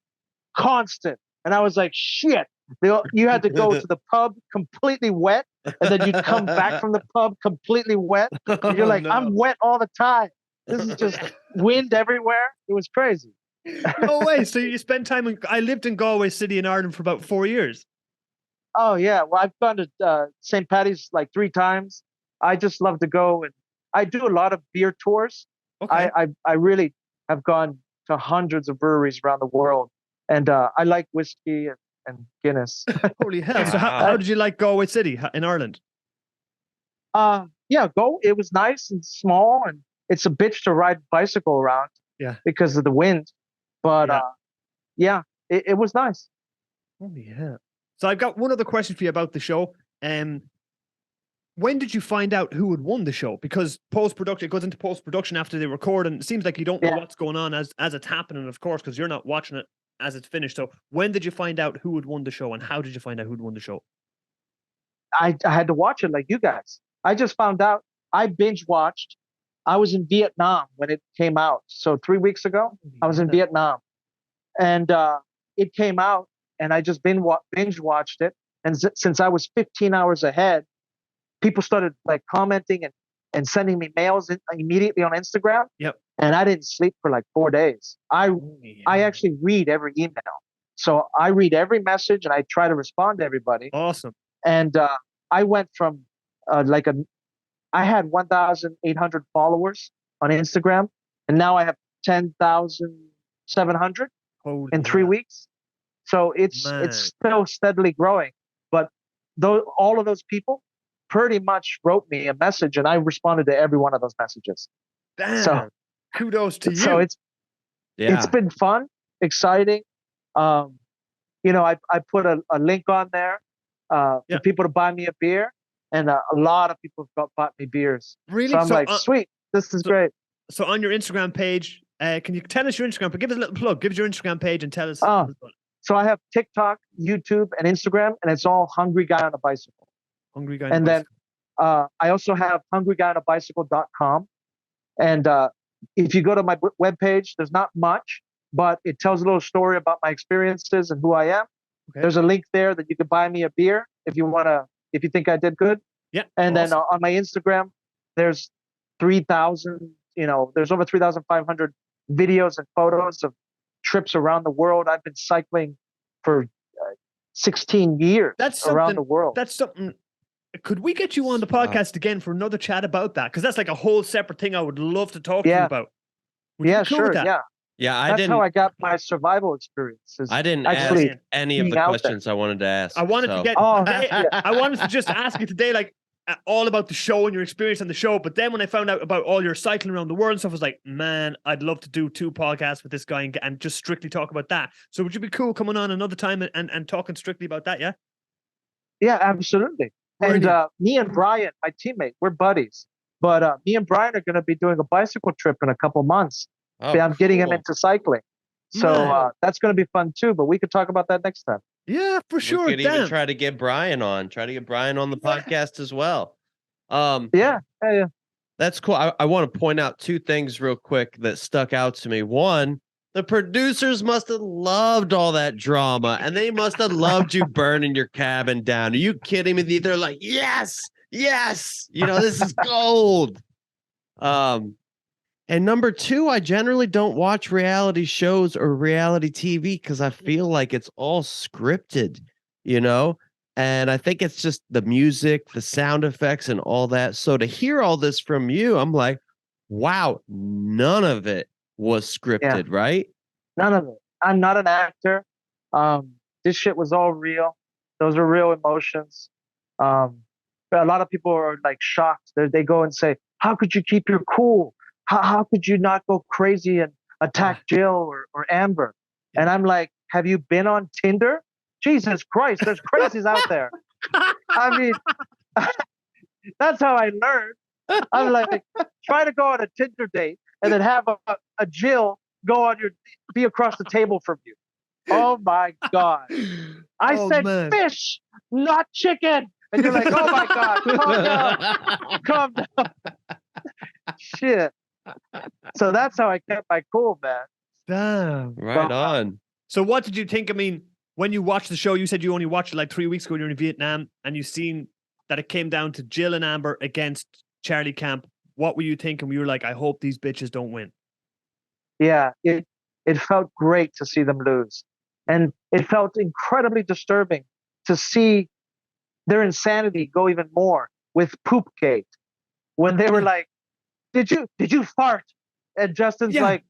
Speaker 3: constant. And I was like, shit. You had to go to the pub completely wet, and then you'd come back from the pub completely wet. And you're like, no. I'm wet all the time. This is just wind everywhere. It was crazy.
Speaker 2: No way. So you spent time I lived in Galway City in Ireland for about 4 years.
Speaker 3: Oh, yeah. Well, I've gone to St. Paddy's like 3 times. I just love to go. And I do a lot of beer tours. Okay. I really have gone to hundreds of breweries around the world. And I like whiskey and Guinness.
Speaker 2: Holy hell. Wow. So how did you like Galway City in Ireland?
Speaker 3: Yeah, it was nice and small, and it's a bitch to ride bicycle around.
Speaker 2: Yeah.
Speaker 3: Because of the wind. But it was nice.
Speaker 2: Holy hell. So I've got one other question for you about the show. When did you find out who had won the show? Because post-production, it goes into post-production after they record, and it seems like you don't know what's going on as it's happening, of course, because you're not watching it as it's finished. So when did you find out who had won the show, and how did you find out who'd won the show?
Speaker 3: I had to watch it like you guys. I just found out. I binge watched. I was in Vietnam when it came out. So 3 weeks ago, I was in Vietnam, and it came out, and I just binge watched it. And since I was 15 hours ahead, people started like commenting and sending me mails immediately on Instagram.
Speaker 2: Yep.
Speaker 3: And I didn't sleep for like 4 days. I actually read every email. So I read every message and I try to respond to everybody.
Speaker 2: Awesome.
Speaker 3: And I went from I had 1,800 followers on Instagram, and now I have 10,700 in 3 weeks. So it's still steadily growing. But all of those people pretty much wrote me a message, and I responded to every one of those messages.
Speaker 2: Damn.
Speaker 3: So
Speaker 2: kudos to you.
Speaker 3: So it's been fun, exciting. I put a link on there for people to buy me a beer, and a lot of people have bought me beers.
Speaker 2: Really?
Speaker 3: So I'm like, sweet, this is great.
Speaker 2: So on your Instagram page, can you tell us your Instagram? But give us a little plug. Give us your Instagram page and tell us.
Speaker 3: So I have TikTok, YouTube, and Instagram, and it's all Hungry Guy on a Bicycle.
Speaker 2: Hungry Guy.
Speaker 3: And then I also have hungryguyonAbicycle.com. And if you go to my webpage, there's not much, but it tells a little story about my experiences and who I am. Okay. There's a link there that you can buy me a beer if you think I did good.
Speaker 2: Yeah.
Speaker 3: And then on my Instagram, there's 3,000, there's over 3,500 videos and photos of trips around the world. I've been cycling for 16 years around the world.
Speaker 2: That's something. Could we get you on the podcast again for another chat about that? Because that's like a whole separate thing I would love to talk to you about. Would you be cool with that?
Speaker 1: Yeah,
Speaker 3: That's how I got my survival experiences.
Speaker 1: I didn't ask any of the questions I wanted to ask.
Speaker 2: I wanted to get. I wanted to just ask you today, like, all about the show and your experience on the show. But then when I found out about all your cycling around the world and stuff, I was like, man, I'd love to do 2 podcasts with this guy and just strictly talk about that. So would you be cool coming on another time and talking strictly about that? Yeah. Yeah,
Speaker 3: absolutely. And me and Brian, my teammate, we're buddies. But me and Brian are going to be doing a bicycle trip in a couple months. I'm getting him into cycling. So that's going to be fun too. But we could talk about that next time.
Speaker 2: Yeah, for sure.
Speaker 1: We could even try to get Brian on. Try to get Brian on the podcast as well.
Speaker 3: Yeah.
Speaker 1: That's cool. I want to point out 2 things real quick that stuck out to me. One, the producers must have loved all that drama, and they must have loved you burning your cabin down. Are you kidding me? They're like, yes, this is gold. And number 2, I generally don't watch reality shows or reality TV because I feel like it's all scripted, and I think it's just the music, the sound effects, and all that. So to hear all this from you, I'm like, wow, none of it was scripted, right?
Speaker 3: None of it. I'm not an actor. This shit was all real. Those are real emotions. But a lot of people are like shocked. They go and say, how could you keep your cool? How could you not go crazy and attack Jill or Amber? And I'm like, have you been on Tinder? Jesus Christ, there's crazies out there. I mean, that's how I learned. I'm like, try to go on a Tinder date and then have a Jill be across the table from you. Oh my God. I said fish, not chicken. And you're like, oh my God, calm down. Shit. So that's how I kept my cool, man.
Speaker 2: Damn.
Speaker 1: Right on.
Speaker 2: So what did you think? I mean, when you watched the show, you said you only watched it like 3 weeks ago when you were in Vietnam, and you seen that it came down to Jill and Amber against Charlie Camp. What were you thinking? We were like, I hope these bitches don't win.
Speaker 3: Yeah, it felt great to see them lose. And it felt incredibly disturbing to see their insanity go even more with Poopgate. When they were like, did you fart? And Justin's like,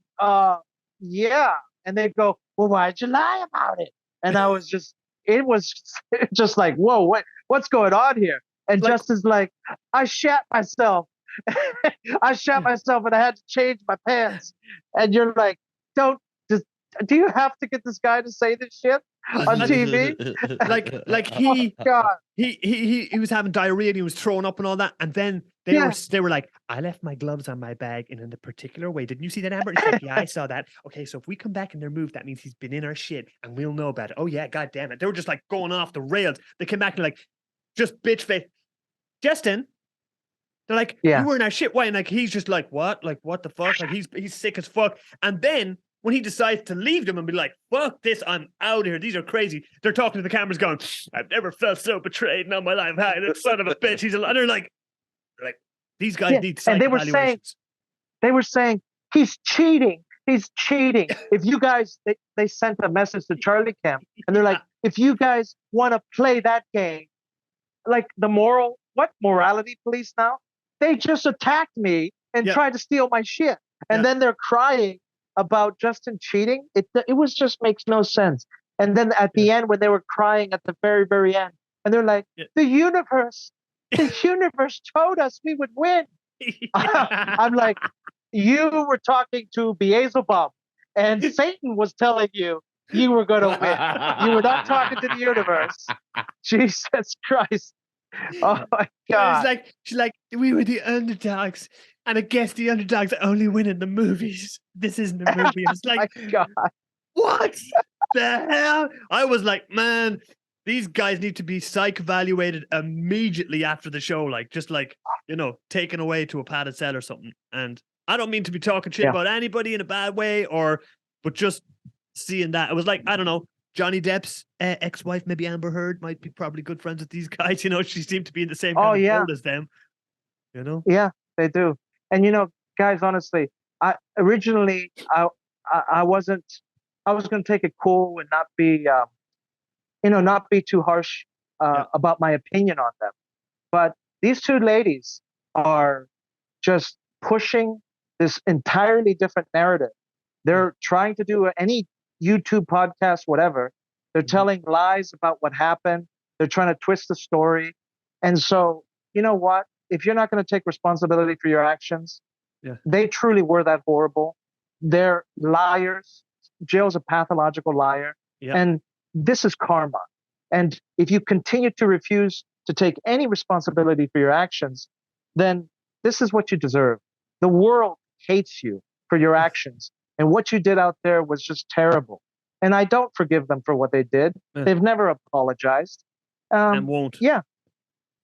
Speaker 3: yeah. And they go, well, why'd you lie about it? And I was it was just like, whoa, what's going on here? And Justin's like, I shat myself. I shat myself and I had to change my pants. And you're like, do you have to get this guy to say this shit on TV?
Speaker 2: He was having diarrhea and he was throwing up and all that. And then they were like, I left my gloves on my bag in a particular way. Didn't you see that, Amber? And he's like, yeah, I saw that. Okay, so if we come back and they're moved, that means he's been in our shit and we'll know about it. Oh yeah, God damn it. They were just like going off the rails. They came back and like, just bitch face. Justin, they're like,
Speaker 3: Yeah.
Speaker 2: you were in our shit. Why? And like, he's just like, what? Like, what the fuck? Like, he's sick as fuck. And then when he decides to leave them and be like, fuck this, I'm out of here. These are crazy. They're talking to the cameras going, I've never felt so betrayed in all my life. Hi, this son of a bitch. He's alive. And they're like, these guys need psych
Speaker 3: and they were
Speaker 2: evaluations.
Speaker 3: saying, he's cheating. He's cheating. If you guys, they sent a message to Charlie Camp, and they're like, if you guys want to play that game, like the morality police now? They just attacked me and tried to steal my shit. And then they're crying about Justin cheating. It was just makes no sense. And then at the end, when they were crying at the very, very end, and they're like, the universe told us we would win. I'm like, you were talking to Beelzebub, and Satan was telling you were going to win. You were not talking to the universe. Jesus Christ. Oh my God.
Speaker 2: She's like, we were the underdogs, and I guess the underdogs only win in the movies. This isn't a movie. I was like,
Speaker 3: my God.
Speaker 2: What the hell? I was like, man, these guys need to be psych evaluated immediately after the show, like just like, taken away to a padded cell or something. And I don't mean to be talking shit about anybody in a bad way, but just seeing that, it was like, I don't know, Johnny Depp's ex-wife, maybe Amber Heard, might be probably good friends with these guys. She seemed to be in the same kind of world as them.
Speaker 3: Yeah, they do. And guys, honestly, I was going to take it cool and not be, not be too harsh about my opinion on them. But these two ladies are just pushing this entirely different narrative. They're trying to do any YouTube podcast, whatever. They're telling lies about what happened. They're trying to twist the story. And so, you know what? If you're not going to take responsibility for your actions, they truly were that horrible. They're liars. Jill's a pathological liar. Yeah. And this is karma. And if you continue to refuse to take any responsibility for your actions, then this is what you deserve. The world hates you for your actions. And what you did out there was just terrible. And I don't forgive them for what they did. They've never apologized.
Speaker 2: And won't.
Speaker 3: Yeah.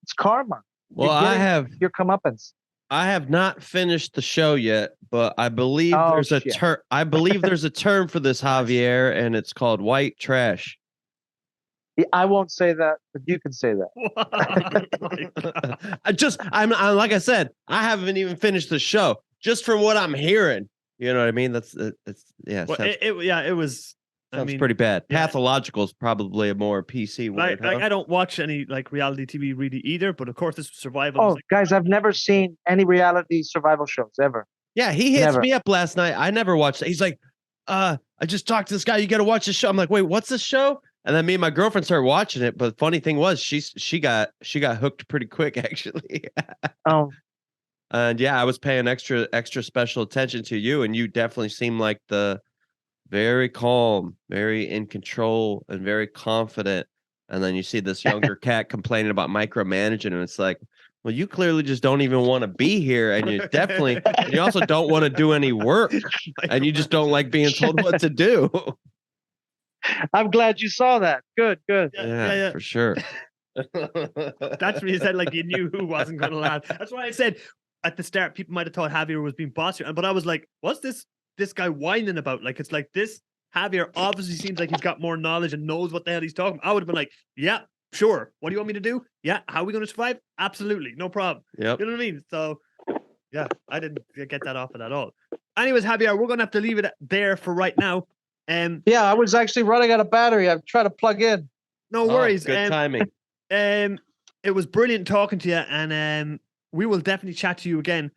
Speaker 3: It's karma.
Speaker 1: Well,
Speaker 3: your comeuppance.
Speaker 1: I have not finished the show yet, but I believe there's a term. I believe there's a term for this, Javier, and it's called white trash.
Speaker 3: I won't say that, but you can say that.
Speaker 1: I'm like I said, I haven't even finished the show. Just from what I'm hearing, you know what I mean? It was. Sounds pretty bad. Yeah. Pathological is probably a more PC word.
Speaker 2: I don't watch any reality TV really either, but of course this was survival.
Speaker 3: Oh, guys, I've never seen any reality survival shows ever.
Speaker 1: Yeah, he hits me up last night. I never watched it. He's like, I just talked to this guy. You got to watch this show. I'm like, wait, what's this show? And then me and my girlfriend started watching it. But the funny thing was, she got hooked pretty quick, actually.
Speaker 3: Oh.
Speaker 1: And yeah, I was paying extra special attention to you, and you definitely seem like the very calm, very in control, and very confident. And then you see this younger cat complaining about micromanaging, and it's like, well, you clearly just don't even want to be here, and you also don't want to do any work, and you just don't like being told what to do.
Speaker 3: I'm glad you saw that. Good.
Speaker 1: Yeah, for sure.
Speaker 2: That's when you said you knew who wasn't going to laugh. That's why I said at the start people might have thought Javier was being bossy, but I was like, what's this guy whining about? It's like this Javier obviously seems like he's got more knowledge and knows what the hell he's talking about. I would have been like, yeah, sure. What do you want me to do? Yeah. How are we going to survive? Absolutely. No problem.
Speaker 1: Yep.
Speaker 2: You know what I mean? So yeah, I didn't get that off of that at all. Anyways, Javier, we're going to have to leave it there for right now.
Speaker 3: Yeah, I was actually running out of battery. I'm trying to plug in.
Speaker 2: No worries.
Speaker 1: Good timing.
Speaker 2: It was brilliant talking to you, and we will definitely chat to you again.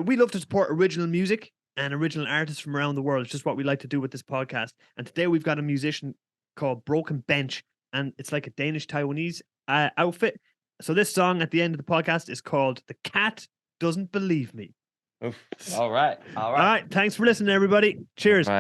Speaker 2: We love to support original music and original artists from around the world. It's just what we like to do with this podcast. And today we've got a musician called Broken Bench, and it's like a Danish Taiwanese outfit. So this song at the end of the podcast is called "The Cat Doesn't Believe Me."
Speaker 1: Oof. All right.
Speaker 2: Thanks for listening, everybody. Cheers.